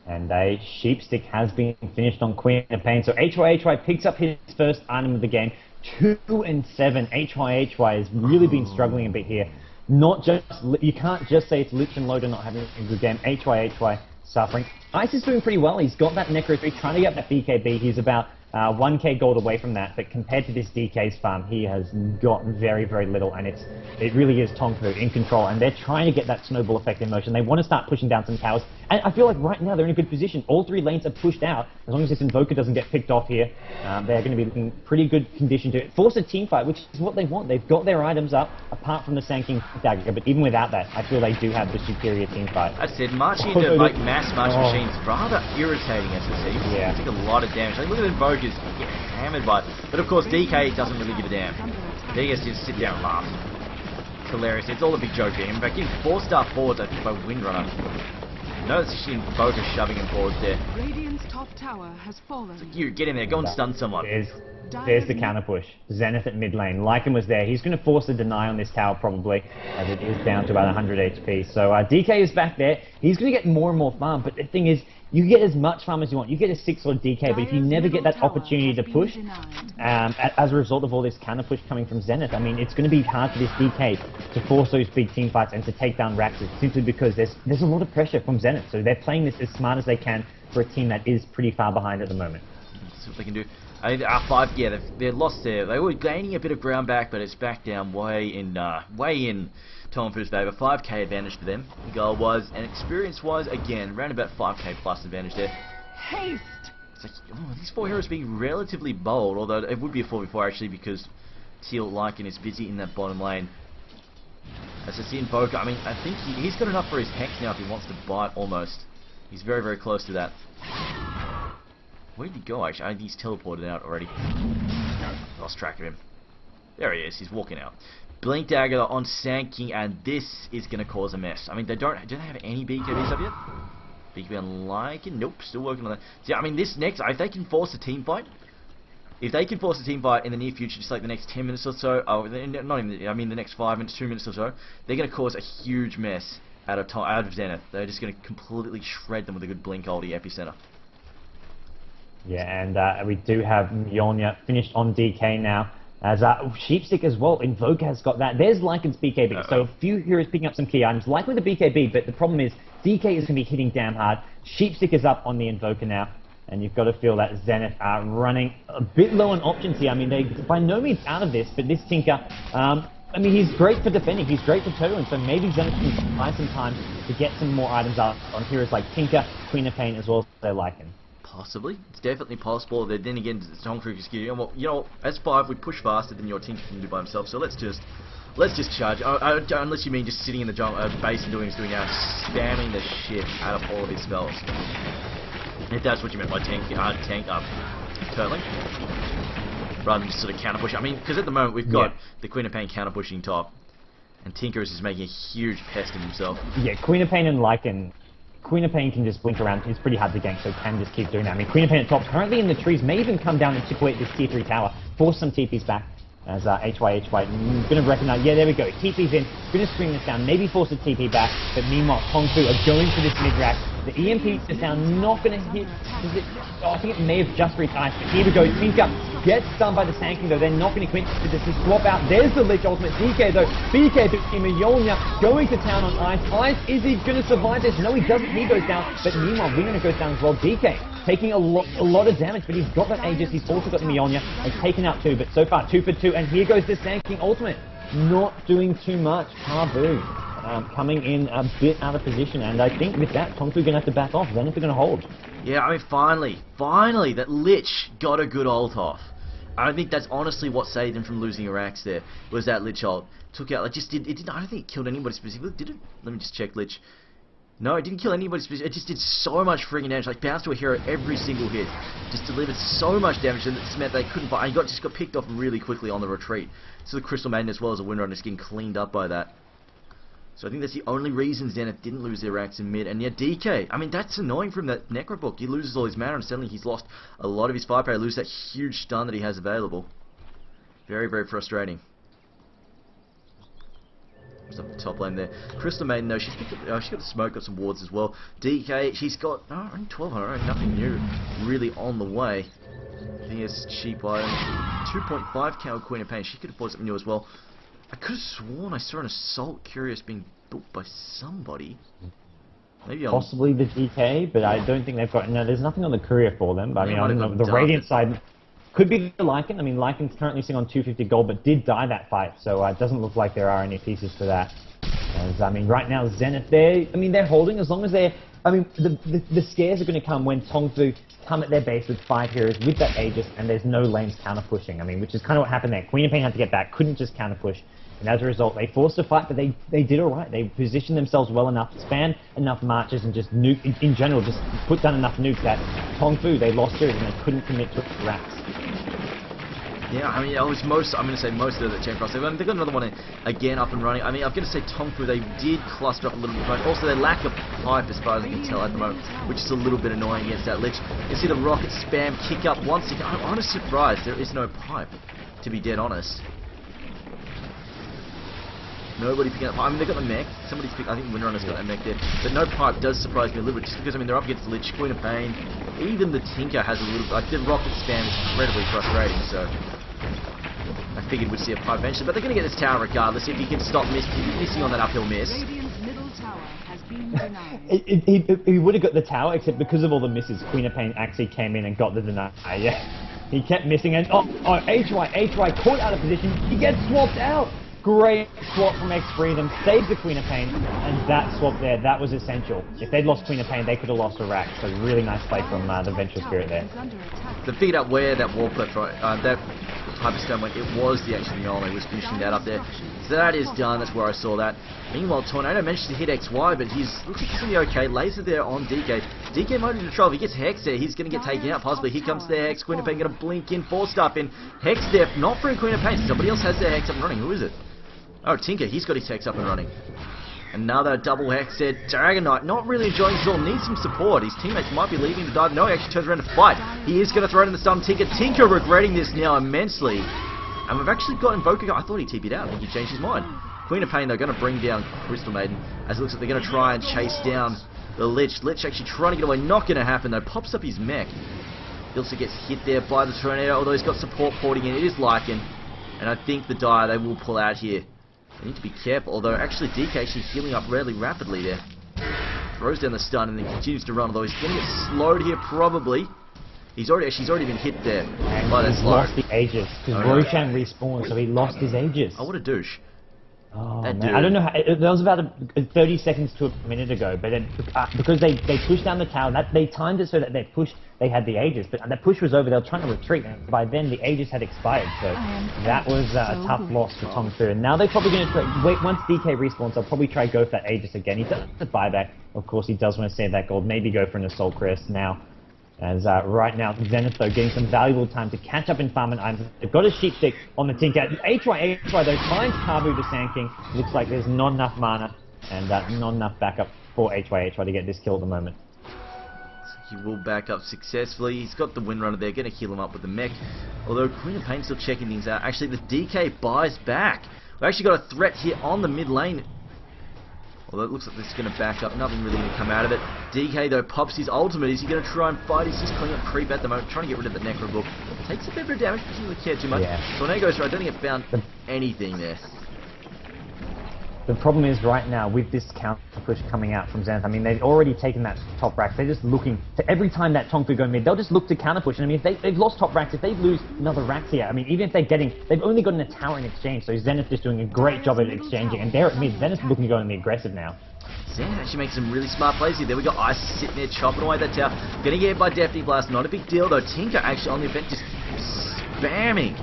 And a Sheepstick has been finished on Queen of Pain. So HY picks up his first item of the game. 2 and 7. HY has really been struggling a bit here. Not just, you can't just say it's Lich and Loader not having a good game. HY suffering. Ice is doing pretty well. He's got that Necro 3, trying to get that BKB. He's about 1k gold away from that, but compared to this DK's farm, he has got very, very little, and it really is Tongfu in control, and they're trying to get that snowball effect in motion. They want to start pushing down some towers, and I feel like right now they're in a good position. All 3 lanes are pushed out. As long as this Invoker doesn't get picked off here, they're going to be looking pretty good condition to force a team fight, which is what they want. They've got their items up, apart from the Sanking Dagger, but even without that, I feel they do have the superior team fight. I said, marching into like mass machines, rather irritating as it seems. Yeah. They take a lot of damage. Like, look at the Invokers get hammered by it. But of course, DK doesn't really give a damn. He gets to just sit down and laugh. It's hilarious. It's all a big joke for him. In fact, getting 4-star forwards, I think, by Windrunner. Notice the Invoker shoving him forwards there. Radiant's top tower has fallen. It's like, you, get in there, go and stun someone. There's the counter push. Zenith at mid lane. Lycan was there. He's going to force a deny on this tower probably, as it is down to about 100 HP. So DK is back there. He's going to get more and more farm, but the thing is, you get as much farm as you want. You get a 6-sword DK, but if you never get that opportunity to push, as a result of all this counter push coming from Zenith, I mean, it's going to be hard for this DK to force those big team fights and to take down Raxus, simply because there's a lot of pressure from Zenith. So they're playing this as smart as they can for a team that is pretty far behind at the moment. Let's see what they can do. R5, yeah, they're lost there. They were gaining a bit of ground back, but it's back down way in Tongfu's favour. 5k advantage for them. The goal was, and experience-wise, again, around about 5k plus advantage there. Haste! It's like, oh, these 4 heroes being relatively bold, although it would be a 4v4 actually, because Teal Lycan is busy in that bottom lane. As I see Invoker, I mean, I think he's got enough for his Hex now if he wants to bite, almost. He's very, very close to that. Where did he go, actually? I think he's teleported out already. Lost track of him. There he is. He's walking out. Blink Dagger on Sand King, and this is going to cause a mess. I mean, do they have any BKBs up yet? BKB on Lycan? Nope, still working on that. See, I mean, this next, if they can force a team fight, in the near future, just like the next 10 minutes or so, not even, I mean the next 5 minutes, 2 minutes or so, they're going to cause a huge mess out of Zenith. They're just going to completely shred them with a good Blink ulti epicenter. Yeah, and we do have Mjolnir finished on DK now. As Sheepstick as well, Invoker has got that. There's Lycan's BKB, so a few heroes picking up some key items, likely the BKB, but the problem is DK is going to be hitting damn hard. Sheepstick is up on the Invoker now, and you've got to feel that Zenith are running a bit low on options here. I mean, they're by no means out of this, but this Tinker, I mean, he's great for defending, he's great for turtling, so maybe Zenith can buy some time to get some more items up on heroes like Tinker, Queen of Pain, as well as their Lycan. Possibly. It's definitely possible. Then again, Tongfu is getting, well, you know, as 5, we push faster than your Tinker can do by himself, so let's just charge. Unless you mean just sitting in the jungle, base and doing what he's doing now, spamming the shit out of all of his spells. If that's what you meant by turtling. Rather than just sort of counter push. I mean, because at the moment we've got the Queen of Pain counter pushing top, and Tinker is just making a huge pest of himself. Yeah, Queen of Pain and Lycan. Queen of Pain can just blink around. It's pretty hard to gank, so can just keep doing that. I mean, Queen of Pain at top, currently in the trees, may even come down and chip away at this tier 3 tower, force some TPs back. As HY going to recognize, yeah, there we go. TP's in, going to screen this down, maybe force a TP back, but meanwhile, Tongfu are going for this mid-rack. The EMP is down, not going to hit. I think it may have just reached ice, but here we go. Tinker gets stunned by the Sand King, though. They're not going to commit to this. He swap out. There's the Lich ultimate. DK, though. BK, Mjolnir going to town on ice. Ice, is he going to survive this? No, he doesn't. He goes down. But meanwhile, Wingner goes down as well. DK taking a lot of damage, but he's got that Aegis. He's also got the Mjolnir. He's taken out 2, but so far 2 for 2. And here goes the Sand King ultimate. Not doing too much. Taboo. Coming in a bit out of position, and I think with that, Tongfu going to have to back off. Zenith are going to hold. Yeah, I mean, finally, that Lich got a good ult off. I think that's honestly what saved him from losing Arax there, was that Lich ult. Took out, I don't think it killed anybody specifically, did it? Let me just check Lich. No, it didn't kill anybody specifically, it just did so much friggin' damage, like bounced to a hero every single hit. Just delivered so much damage that it meant they couldn't fight, and he just got picked off really quickly on the retreat. So the Crystal Maiden as well as a Windrunner is getting cleaned up by that. So I think that's the only reason Zenith didn't lose their racks in mid. And yeah, DK, I mean, that's annoying from that Necro book. He loses all his mana, and suddenly he's lost a lot of his firepower. He loses that huge stun that he has available. Very, very frustrating. Up the top lane there. Crystal Maiden though, she's got the smoke, got some wards as well. DK, she's got only 1200, nothing new really on the way. Yes, cheap item. 2.5k with Queen of Pain. She could have bought something new as well. I could have sworn I saw an Assault Curious being built by somebody. Maybe possibly the DK, but I don't think they've got. No, there's nothing on the courier for them. But I mean, on the Radiant side. Could be the Lycan. I mean, Lycan's currently sitting on 250 gold, but did die that fight, so it doesn't look like there are any pieces for that. As, I mean, right now, Zenith, they're holding as long as they're... I mean, the scares are going to come when Tongfu come at their base with 5 heroes with that Aegis, and there's no lanes counter-pushing. I mean, which is kind of what happened there. Queen of Pain had to get back, couldn't just counter-push. And as a result, they forced a fight, but they did alright. They positioned themselves well enough, spanned enough marches, and just nuked, in general, just put down enough nukes that Tongfu, they lost series, and they couldn't commit to racks. Yeah, I mean, I'm going to say most of the champ cross. I mean, they've got another one again up and running. I mean, I'm going to say Tongfu, they did cluster up a little bit. Also, they lack a pipe as far as I can tell at the moment, which is a little bit annoying against that Lich. You see the rocket spam kick up once again. I'm honestly surprised there is no pipe, to be dead honest. Nobody picking up. I mean, they've got the mech. Somebody's picked. I think Windrunner's got that mech there. But no pipe does surprise me a little bit, just because I mean they're up against the Lich, Queen of Pain. Even the Tinker has a little. Like the rocket spam is incredibly frustrating. So I figured we'd see a pipe eventually, but they're going to get this tower regardless. If he can stop missing on that uphill miss. Radiant's middle tower has been denied. He would have got the tower, except because of all the misses, Queen of Pain actually came in and got the deny. Yeah, he kept missing, and HY caught out of position. He gets swapped out. Great swap from X Freedom, saves the Queen of Pain, and that swap there, that was essential. If they'd lost Queen of Pain, they could have lost a rack. So really nice play from the Vengeful Spirit there. They figured out where that wall clip, that Hyperstone went. It was the actual Nolo who was finishing that up there. So that is done, that's where I saw that. Meanwhile, Tornado managed to hit XY, but looks like he's going to be okay. Laser there on DK. DK might be in trouble. If he gets Hex there, he's going to get taken out possibly. Here comes their Hex. Queen of Pain going to blink in, forced up in. Hex there, not for Queen of Pain. Somebody else has their Hex up and running. Who is it? Oh, Tinker, he's got his Hex up and running. Another double Hex there. Dragon Knight, not really enjoying his all, needs some support. His teammates might be leaving to dive. No, he actually turns around to fight. He is going to throw it in the stun. Tinker regretting this now immensely. And we've actually got Invoker. I thought he TP'd out. I think he changed his mind. Queen of Pain, they're going to bring down Crystal Maiden, as it looks like they're going to try and chase down the Lich. Lich actually trying to get away. Not going to happen, though. Pops up his mech. He also gets hit there by the Tornado, although he's got support porting in. It is Lycan. And I think the Dire, they will pull out here. They need to be careful, although actually DK actually healing up really rapidly there. Throws down the stun and then continues to run, although he's going to get slowed here probably. She's already been hit there. And he's lost the Aegis, because Roshan respawned, so he lost his Aegis. Oh, what a douche. Oh, man. I don't know how, that was about 30 seconds to a minute ago, but then, because they pushed down the tower, they timed it so that they had the Aegis, but that push was over, they were trying to retreat, and by then the Aegis had expired, so that was a tough loss for Tongfu. And now they're probably going to try, wait, once DK respawns, they'll probably try to go for that Aegis again. He does the buyback, of course he does want to save that gold, maybe go for an Assault Crest now. As right now, Zenith though getting some valuable time to catch up in farm and items. They've got a sheep stick on the Tinker. HY though finds Kabu the Sand King. Looks like there's not enough mana and not enough backup for HY to get this kill at the moment. He will back up successfully. He's got the Windrunner there, going to heal him up with the mech. Although Queen of Pain still checking things out. Actually, the DK buys back. We've actually got a threat here on the mid lane. Although it looks like this is going to back up, nothing really going to come out of it. DK though pops his ultimate. Is he going to try and fight? He's just cleaning up creep at the moment, trying to get rid of the Necro Book. Takes a bit of damage, but doesn't really care too much. Yeah. Tornado goes through. I don't think it found anything there. The problem is right now with this counter push coming out from Zenith, I mean they've already taken that top rack. They're just looking to every time that Tongfu go mid, they'll just look to counter push. And I mean if they've lost top racks, if they lose another racks here, I mean even if they've only gotten a tower in exchange. So Zenith just doing a great job at exchanging, and they're at mid. Zenith looking to go in the aggressive now. Zenith actually makes some really smart plays here. There we got Ice sitting there chopping away that tower. Gonna get hit by Deafening Blast, not a big deal though. Tinker actually on the event just spamming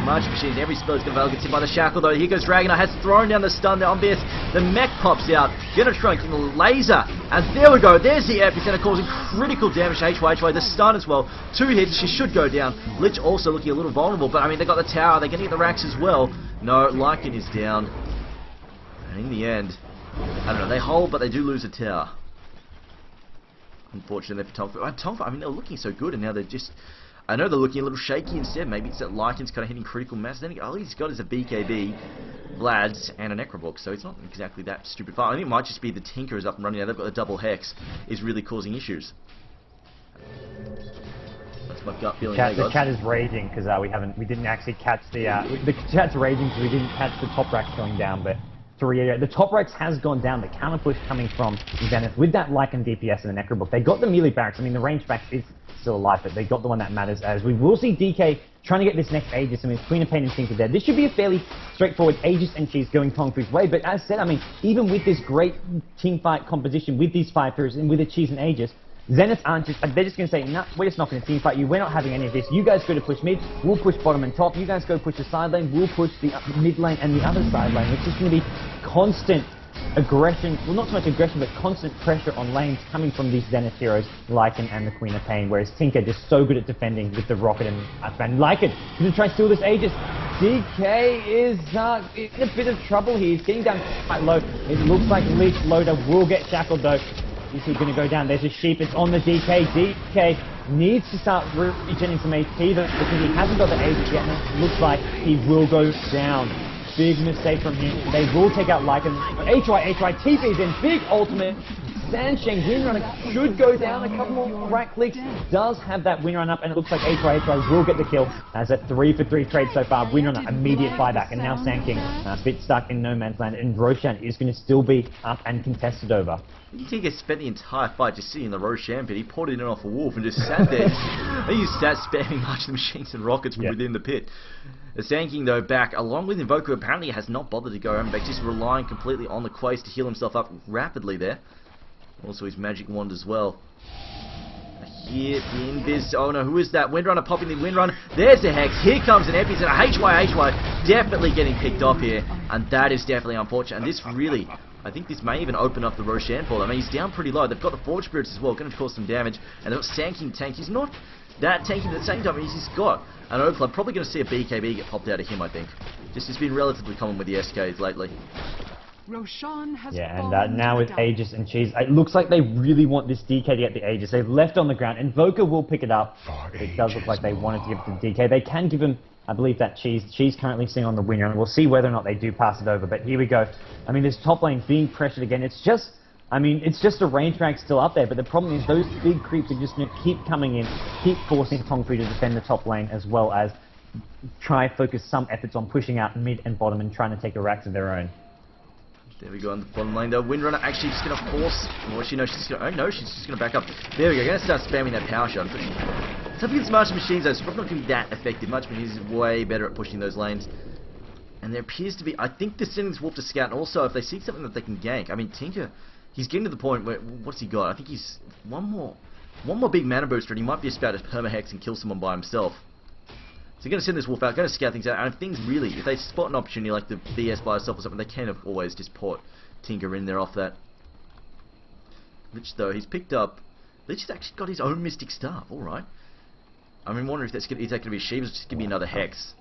March Machine. Every spell is going to fail. Gets hit by the Shackle though. Here goes Dragonite, has thrown down the stun there on BS. The mech pops out. Gonna try and get the laser. And there we go. There's the epicenter causing critical damage to HY. The stun as well. 2 hits. She should go down. Lich also looking a little vulnerable. But I mean, they got the tower. They're going to get the racks as well. No, Lycan is down. And in the end, I don't know. They hold, but they do lose a tower. Unfortunately for Tongfu. Tongfu, I mean, they were looking so good, and now they're just... I know they're looking a little shaky instead. Maybe it's that Lycan's kind of hitting critical mass. Then all he's got is a BKB, Vlad's, and a Necrobook, so it's not exactly that stupid fight. I think it might just be the Tinker is up and running now. They've got the double Hex, is really causing issues. That's my gut feeling. The chat is raging because we didn't actually catch the chat's raging because we didn't catch the top racks going down, but to reiterate, the top racks has gone down. The counter push coming from Zenith with that Lycan DPS and the Necrobook. They got the melee barracks. I mean, the range back is still alive, but they got the one that matters, as we will see DK trying to get this next Aegis. I mean, Queen of Pain and Tinker there. This should be a fairly straightforward Aegis and Cheese going Tongfu's way, but as said, I mean, even with this great team fight composition, with these 5 pillars and with a Cheese and Aegis, Zenith aren't just, they're just going to say, nah, we're just not going to team fight you, we're not having any of this, you guys go to push mid, we'll push bottom and top, you guys go push the side lane, we'll push the mid lane and the other side lane. It's just going to be constant aggression, well not so much aggression, but constant pressure on lanes coming from these Zenith heroes, Lycan and the Queen of Pain, whereas Tinker just so good at defending with the Rocket and Lycan. Lycan going to try and steal this Aegis. DK is in a bit of trouble here, he's getting down quite low. It looks like Leech Loader will get shackled though. Is he going to go down? There's a sheep, it's on the DK. DK needs to start regenerating some HP though, because he hasn't got the Aegis yet, and it looks like he will go down. Big mistake from him. They will take out Lycan. HY TP's in. Big ultimate. Sansheng Windrunner should go down. A couple more right clicks. Does have that Windrunner up, and it looks like HY will get the kill. As a 3-for-3 trade so far. Windrunner, immediate buyback. And now Sandking, a bit stuck in no man's land. And Roshan is going to still be up and contested over. You think he spent the entire fight just sitting in the Roshan pit. He poured it in off a wolf and just sat there. I think he sat spamming much of the machines and rockets from within the pit. The Sand King, though, back, along with Invoker, apparently has not bothered to go home back, just relying completely on the Quace to heal himself up rapidly there. Also his Magic Wand as well. Here, the Invis. Oh no, who is that? Windrunner popping the Windrunner. There's the Hex. Here comes an Epi. And HY definitely getting picked off here. And that is definitely unfortunate. And this really, I think this may even open up the Roshan for them. I mean, he's down pretty low. They've got the Forge Spirits as well, going to cause some damage. And they've got Sand King tank. He's not that tanky at the same time. He's got an O-Club. Probably going to see a BKB get popped out of him, I think. Just it's been relatively common with the SKs lately. Roshan has and now with Aegis and Cheese, it looks like they really want this DK to get the Aegis. They've left on the ground. Invoker will pick it up. It does look like they wanted to give it to DK. They can give him, I believe, that Cheese. Cheese currently sitting on the winner, and we'll see whether or not they do pass it over. But here we go. I mean, this top lane being pressured again. It's just, I mean, it's just a range drag still up there, but the problem is those big creeps are just going to keep coming in, keep forcing Tongfu to defend the top lane, as well as try focus some efforts on pushing out mid and bottom and trying to take a racks of their own. There we go on the bottom lane though. Windrunner actually just going to force. Well, she knows she's going to. Oh no, she's just going to back up. There we go. Going to start spamming that power shot. Something against Martian Machines though, it's probably not going to be that effective. Martian Machines is way better at pushing those lanes. And there appears to be. I think they're sending this Wolf to scout. And also, if they see something that they can gank. I mean, Tinker, he's getting to the point where. What's he got? I think he's one more big mana booster, and he might be about to perma-hex and kill someone by himself. So they're going to send this Wolf out, going to scout things out, and if things really, if they spot an opportunity like the BS by itself or something, they can always just port Tinker in there off that. Lich though, he's picked up, Lich has actually got his own Mystic Staff, alright. I mean, wondering if that's is that going to be Shivas, just give me another Hex.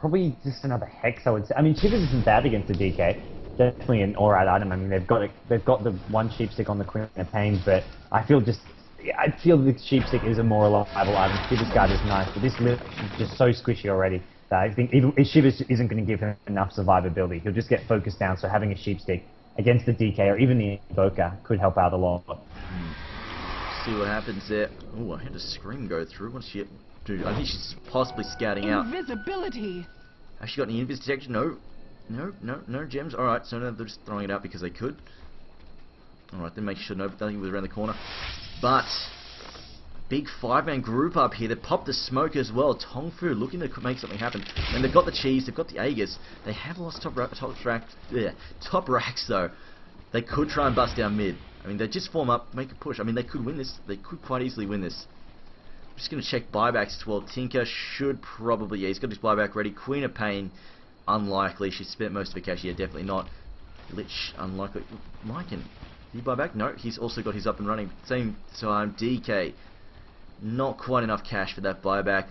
Probably just another Hex, I would say. I mean, Shivas isn't bad against the DK. Definitely an alright item. I mean, they've got the one Sheepstick on the Queen of Pain, but I feel the Sheepstick is a more reliable item. Shivas Guard is nice, but this Lich is just so squishy already that I think even Shivas isn't going to give him enough survivability. He'll just get focused down, so having a Sheepstick against the DK or even the Invoker could help out a lot. See what happens there. Oh, I had a scream go through. What's she do? I think she's possibly scouting out. Invisibility. Has she got any invis detection? No gems. Alright, so now they're just throwing it out because they could. Alright, then make sure nothing was around the corner. But big 5-man group up here. They popped the smoke as well. Tongfu looking to make something happen. And they've got the Cheese, they've got the Aegis. They have lost top racks though. They could try and bust down mid. I mean, they just form up, make a push. I mean, they could win this. They could quite easily win this. I'm just going to check buybacks as well. Tinker should probably, yeah, he's got his buyback ready. Queen of Pain, unlikely. She spent most of her cash. Yeah, definitely not. Lich, unlikely. Lycan, did he buy back? No, he's also got his up and running. Same time, DK. Not quite enough cash for that buyback.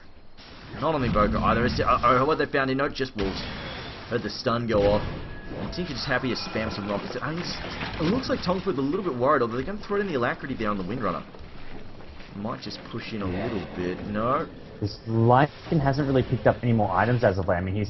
Not on the Invoker either. Oh, what they found in? No, just Wolves. Heard the stun go off. I think he's just happy to spam some rockets. I mean, it looks like Tongfu a little bit worried, although they're going to throw in the Alacrity there on the Windrunner. Might just push in a little bit. No. This Lycan hasn't really picked up any more items as of late. I mean, he's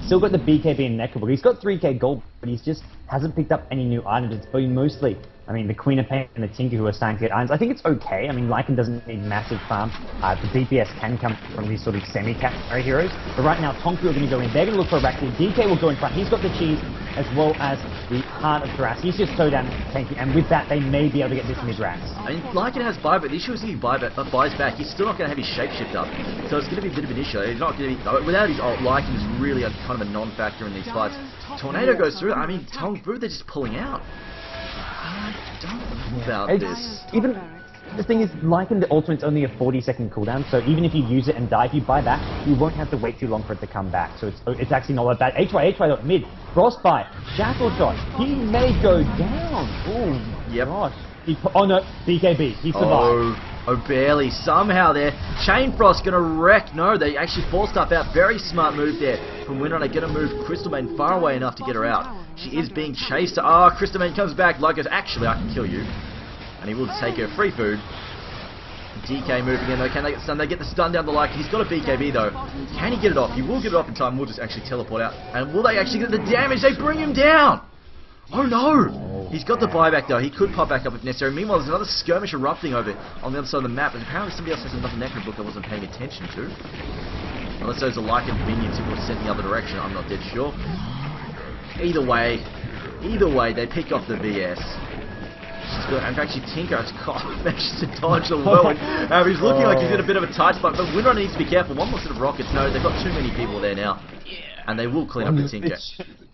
still got the BKB and Necro, but he's got 3k gold, but he's just hasn't picked up any new items. It's been mostly, I mean, the Queen of Pain and the Tinker who are starting to get items. I think it's okay. I mean, Lycan doesn't need massive farm. The DPS can come from these sort of semi-carry heroes. But right now, Tongfu are going to go in. They're going to look for a Rack. DK will go in front. He's got the cheese as well as the Heart of Thorax. He's just so damn tanky, and with that, they may be able to get this mid-Rax. I mean, Lycan has buyback. The issue is if he buys back, he's still not going to have his shapeshift up. So it's going to be a bit of an issue. He's not going to be, without his ult, Lycan is really kind of a non-factor in these fights. Tornado goes through. I mean, Tongfu, they're just pulling out. I don't know about this. Even the thing is, Lycan, the ultimate's only a 40-second cooldown, so even if you use it and die, if you buy back, you won't have to wait too long for it to come back. So it's actually not that bad. HY got mid. Frostbite. Shackle shot. He may go down. Oh, yep. Gosh. Oh no, BKB. He survived. Oh, barely. Somehow there. Chain Frost gonna wreck. No, they actually force stuff out. Very smart move there from Winrunner. Gonna move Crystal Maiden far away enough to get her out. She is being chased. Crystal Maiden comes back. Like goes, actually, I can kill you. And he will take her free food. DK moving in though. Can they get stunned? They get the stun down the line. He's got a BKB though. Can he get it off? He will get it off in time. We'll just actually teleport out. And will they actually get the damage? They bring him down. Oh no! He's got the buyback though. He could pop back up if necessary. Meanwhile, there's another skirmish erupting over on the other side of the map. And apparently somebody else has another necro book I wasn't paying attention to. Unless those are Lycan minions who were sent the other direction. I'm not dead sure. Either way, they pick off the VS. In fact, Tinker has managed to dodge the whirlwind. He's looking like he's in a bit of a tight spot, but Winrunner needs to be careful. One more set of rockets. No, they've got too many people there now. And they will clean up the Tinker.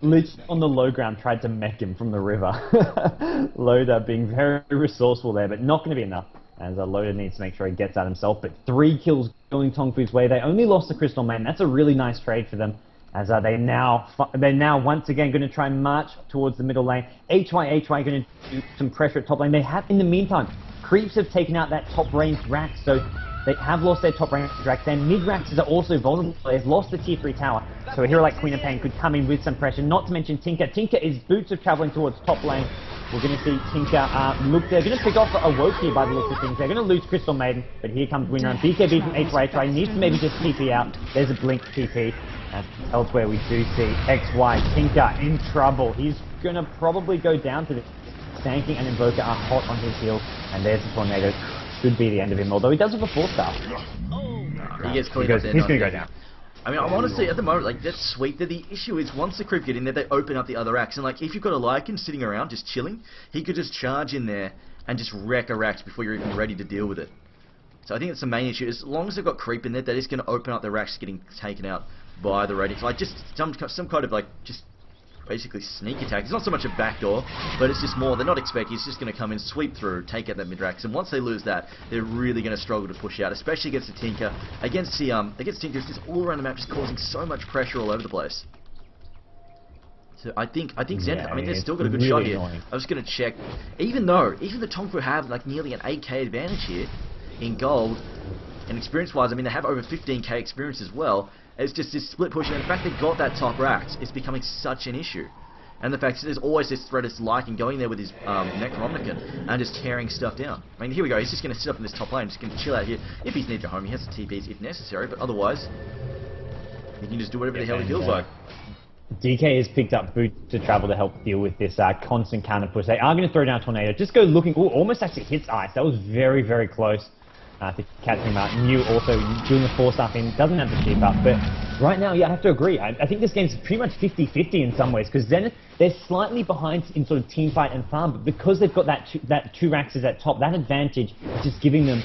Lich on the low ground tried to mech him from the river. Loader being very resourceful there, but not going to be enough. As Loader needs to make sure he gets out himself. But 3 kills going Tongfu's way. They only lost the Crystal Maiden. That's a really nice trade for them. As they're now once again going to try and march towards the middle lane. HY going to do some pressure at top lane. They have, in the meantime, creeps have taken out that top range Rax, so they have lost their top range Rax. Their mid Raxes are also vulnerable. They've lost the tier 3 tower, so a hero like Queen of Pain could come in with some pressure. Not to mention Tinker. Tinker is boots of traveling towards top lane. We're going to see Tinker look. They're going to pick off a Woke here by the looks of things. They're going to lose Crystal Maiden, but here comes Winner. And BKB from HY needs to maybe just TP out. There's a blink TP. And elsewhere we do see XY Tinker in trouble. He's going to probably go down to this. Stanking and Invoker are hot on his heels. And there's the Tornado. Should be the end of him, although he does have a 4-star. He gets cleaned up there. He's going to go down. I mean, honestly, at the moment, like, that's sweet. The issue is, once the creep get in there, they open up the other racks. And, like, if you've got a Lycan sitting around just chilling, he could just charge in there and just wreck a rack before you're even ready to deal with it. So I think that's the main issue. As long as they've got creep in there, they're just going to open up the racks getting taken out by the radiance. Like, just some kind of, like, just basically sneak attack. It's not so much a backdoor, but it's just more, they're not expecting, it's just going to come in, sweep through, take out that mid-racks, and once they lose that, they're really going to struggle to push out, especially against the Tinker. Against Tinker, it's just all around the map, just causing so much pressure all over the place. So I think Zenith, I mean, they've still got a good shot here. Annoying. I was going to check, even the Tongfu have, like, nearly an 8k advantage here in gold, and experience-wise, I mean, they have over 15k experience as well. It's just this split push, and the fact they got that top racks is becoming such an issue. And the fact that there's always this threat of Lycan going there with his Necronomicon and just tearing stuff down. I mean, here we go, he's just going to sit up in this top lane, just going to chill out here. If he's near to home, he has the TPs if necessary, but otherwise, he can just do whatever the hell he feels like. DK has picked up boots to travel to help deal with this constant counter push. They are going to throw down a Tornado. Just go looking. Ooh, almost actually hits Ice. That was very, very close. To catch him out. Mew also doing the 4-star thing, doesn't have the keep up, but right now, yeah, I have to agree. I think this game's pretty much 50-50 in some ways, because Zenith, they're slightly behind in sort of team fight and farm, but because they've got that 2 Raxes at top, that advantage is just giving them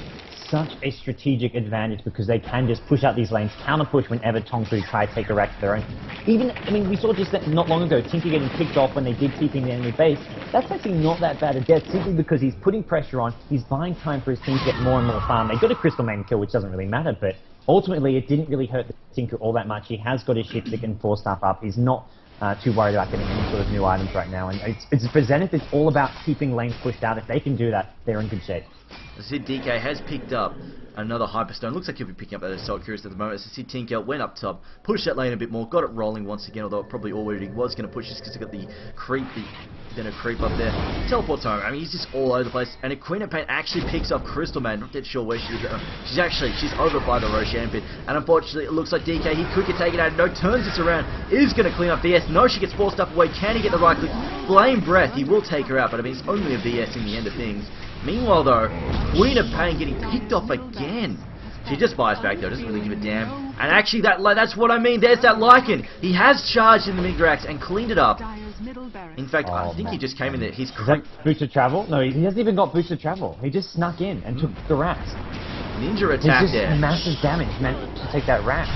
such a strategic advantage because they can just push out these lanes, counter push whenever Tongfu try to take a rack of their own. Even, I mean, we saw just that not long ago, Tinker getting picked off when they did TP in the enemy base. That's actually not that bad a death, simply because he's putting pressure on, he's buying time for his team to get more and more farm. They got a Crystal Maiden kill, which doesn't really matter, but ultimately it didn't really hurt the Tinker all that much. He has got his shit that can 4-star up. He's not too worried about getting any sort of new items right now. And it's for Zenith, it's all about keeping lanes pushed out. If they can do that, they're in good shape. As I said, DK has picked up another Hyperstone. Looks like he'll be picking up that Assault Curious at the moment. As I said, Tinker went up top, pushed that lane a bit more, got it rolling once again, although it probably already was going to push this because he got the creep, then a creep up there. Teleports home. I mean, he's just all over the place. And a Queen of Pain actually picks up Crystal Man. Not dead sure where she is. She's over by the Roshan pit. And unfortunately, it looks like DK, he could get taken out. No, turns this around. Is going to clean up BS. No, she gets forced up away. Can he get the right click? Flame Breath. He will take her out, but I mean, it's only a BS in the end of things. Meanwhile, though, Queen of Pain getting picked off again. She just buys back, though. Doesn't really give a damn. And actually, that's what I mean. There's that Lycan. He has charged in the Migdrax and cleaned it up. In fact, I think he just came in there. He's Is that boosted travel? No, he hasn't even got boosted travel. He just snuck in and took the rats. Ninja attack He's just there. massive damage meant to take that rat.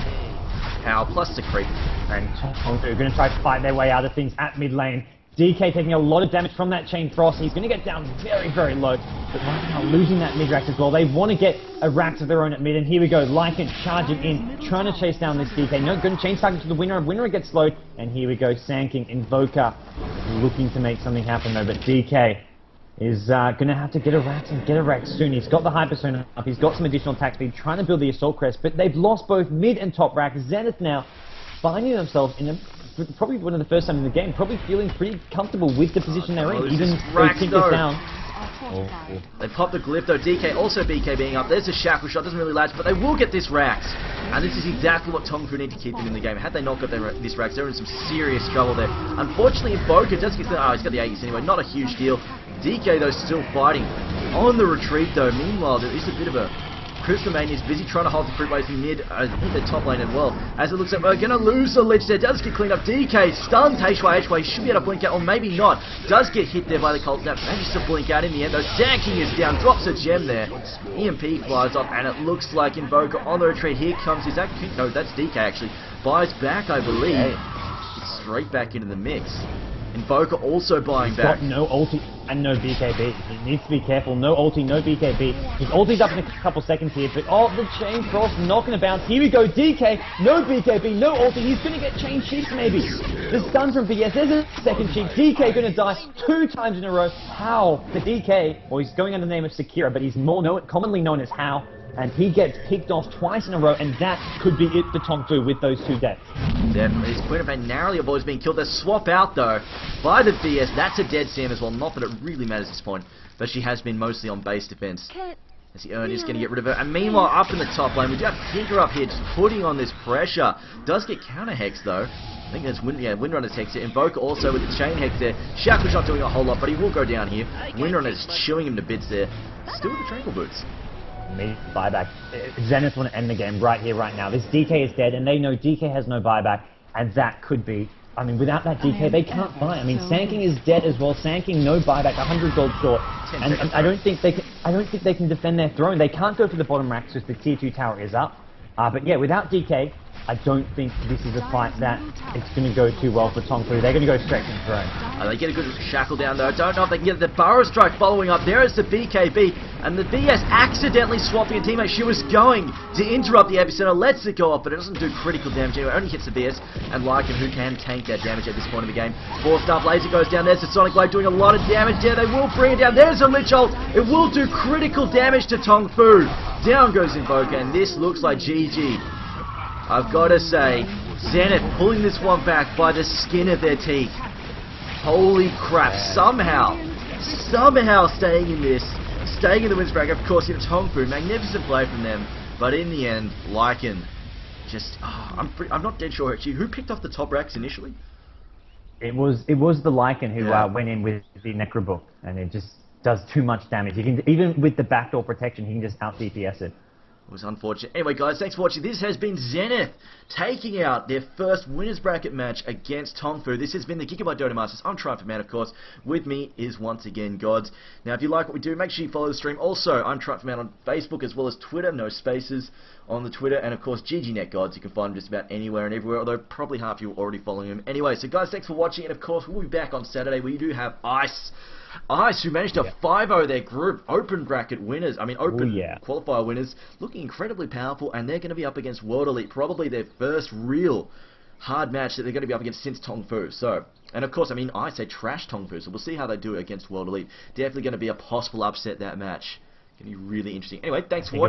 Power plus the creep. And Tongfu are going to try to fight their way out of things at mid lane. DK taking a lot of damage from that Chain Frost. He's going to get down very, very low. But right now, losing that mid-rax as well. They want to get a rax of their own at mid. And here we go. Lycan charging in, trying to chase down this DK. No, going to chain target to the winner. Winner gets slowed. And here we go. Sanking, Invoker, looking to make something happen though. But DK is going to have to get a rax and get a rax soon. He's got the Hypersona up. He's got some additional attack speed, trying to build the Assault Crest. But they've lost both mid and top rax. Zenith now finding themselves in probably one of the first time in the game, probably feeling pretty comfortable with the position they're in, even though Tinker's down. They pop the glyph though. DK also BK being up. There's a shackle shot, doesn't really latch, but they will get this Rax. And this is exactly what Tongfu need to keep them in the game. Had they not got this Rax, they're in some serious trouble there. Unfortunately, Invoker does get the, he's got the Aegis anyway, not a huge deal. DK though still fighting on the retreat though. Meanwhile, there is a bit of a Crystal Man is busy trying to hold the creep waves in mid, hit the top lane as well. As it looks like we're going to lose the Lich there. Does get cleaned up. DK stuns HY. Should be able to blink out, or maybe not. Does get hit there by the Cult Snap. Manages to blink out in the end though. Sanking is down. Drops a gem there. EMP flies off, and it looks like Invoker on the retreat. Here comes his... No, that's DK actually. Buys back, I believe. Gets straight back into the mix. Invoker also buying back. Got no ulti and no BKB. He needs to be careful. No ulti, no BKB. His ulti's up in a couple seconds here, but the Chain Frost not going to bounce. Here we go. DK, no BKB, no ulti. He's going to get Chain Cheeks maybe. The stun from BS. There's a second cheek. DK going to die 2 times in a row. How? The DK, well, he's going under the name of Sakira, but he's commonly known as How. And he gets picked off twice in a row, and that could be it for Tongfu with those 2 deaths. Definitely. His Queen of Pain narrowly avoids being killed. They swap out, though, by the BS. That's a dead Sam as well. Not that it really matters at this point, but she has been mostly on base defense. As the Ernie is going to get rid of her. And meanwhile, up in the top lane, we do have Tinker up here just putting on this pressure. Does get counter Hex, though. I think that's Windrunner's Hex here. Invoker also with the Chain Hex there. Shackle's not doing a whole lot, but he will go down here. Windrunner's chewing him to bits there. Still with the Tranquil Boots. Buyback. Zenith want to end the game right here, right now. This DK is dead, and they know DK has no buyback, and that could be... I mean, without that DK, they can't buy. I mean, Sanking is dead as well. Sanking, no buyback, 100 gold short, and I don't think they can defend their throne. They can't go for the bottom racks because the tier 2 tower is up. But yeah, without DK, I don't think this is a fight that it's going to go too well for Tongfu. They're going to go straight to the throne. They get a good shackle down though. I don't know if they can get the Burrow Strike following up. There is the BKB, and the BS accidentally swapping a teammate. She was going to interrupt the epicenter, lets it go off, but it doesn't do critical damage anyway. It only hits the BS, and Lycan, who can tank that damage at this point in the game. 4-star Laser goes down. There's the Sonic Blade doing a lot of damage there. They will bring it down. There's a Lich Ult. It will do critical damage to Tongfu. Down goes Invoker, and this looks like GG. I've got to say, Zenith pulling this one back by the skin of their teeth. Holy crap, somehow staying in this, staying in the wins bracket. Of course, it's Tongfu, magnificent play from them, but in the end, Lycan, just, I'm not dead sure actually, who picked off the top racks initially? It was the Lycan who went in with the Necrobook, and it just does too much damage. He can, even with the backdoor protection, he can just out DPS it. It was unfortunate. Anyway, guys, thanks for watching. This has been Zenith taking out their first winners bracket match against Tongfu. This has been the Gigabyte Dota Masters. I'm Triumphant Man, of course. With me is once again Gods. Now, if you like what we do, make sure you follow the stream. Also, I'm Triumphant Man on Facebook as well as Twitter. No spaces on the Twitter. And, of course, GGNet Gods. You can find him just about anywhere and everywhere, although probably half of you are already following him. Anyway, so, guys, thanks for watching. And, of course, we'll be back on Saturday. We do have Ice, who managed to 5-0 their group open bracket winners, open qualifier winners, looking incredibly powerful, and they're going to be up against World Elite, probably their first real hard match that they're going to be up against since Tongfu. So, and of course, I say trash Tongfu, so we'll see how they do against World Elite. Definitely going to be a possible upset that match. Can be really interesting. Anyway, thanks for Think it'll watching.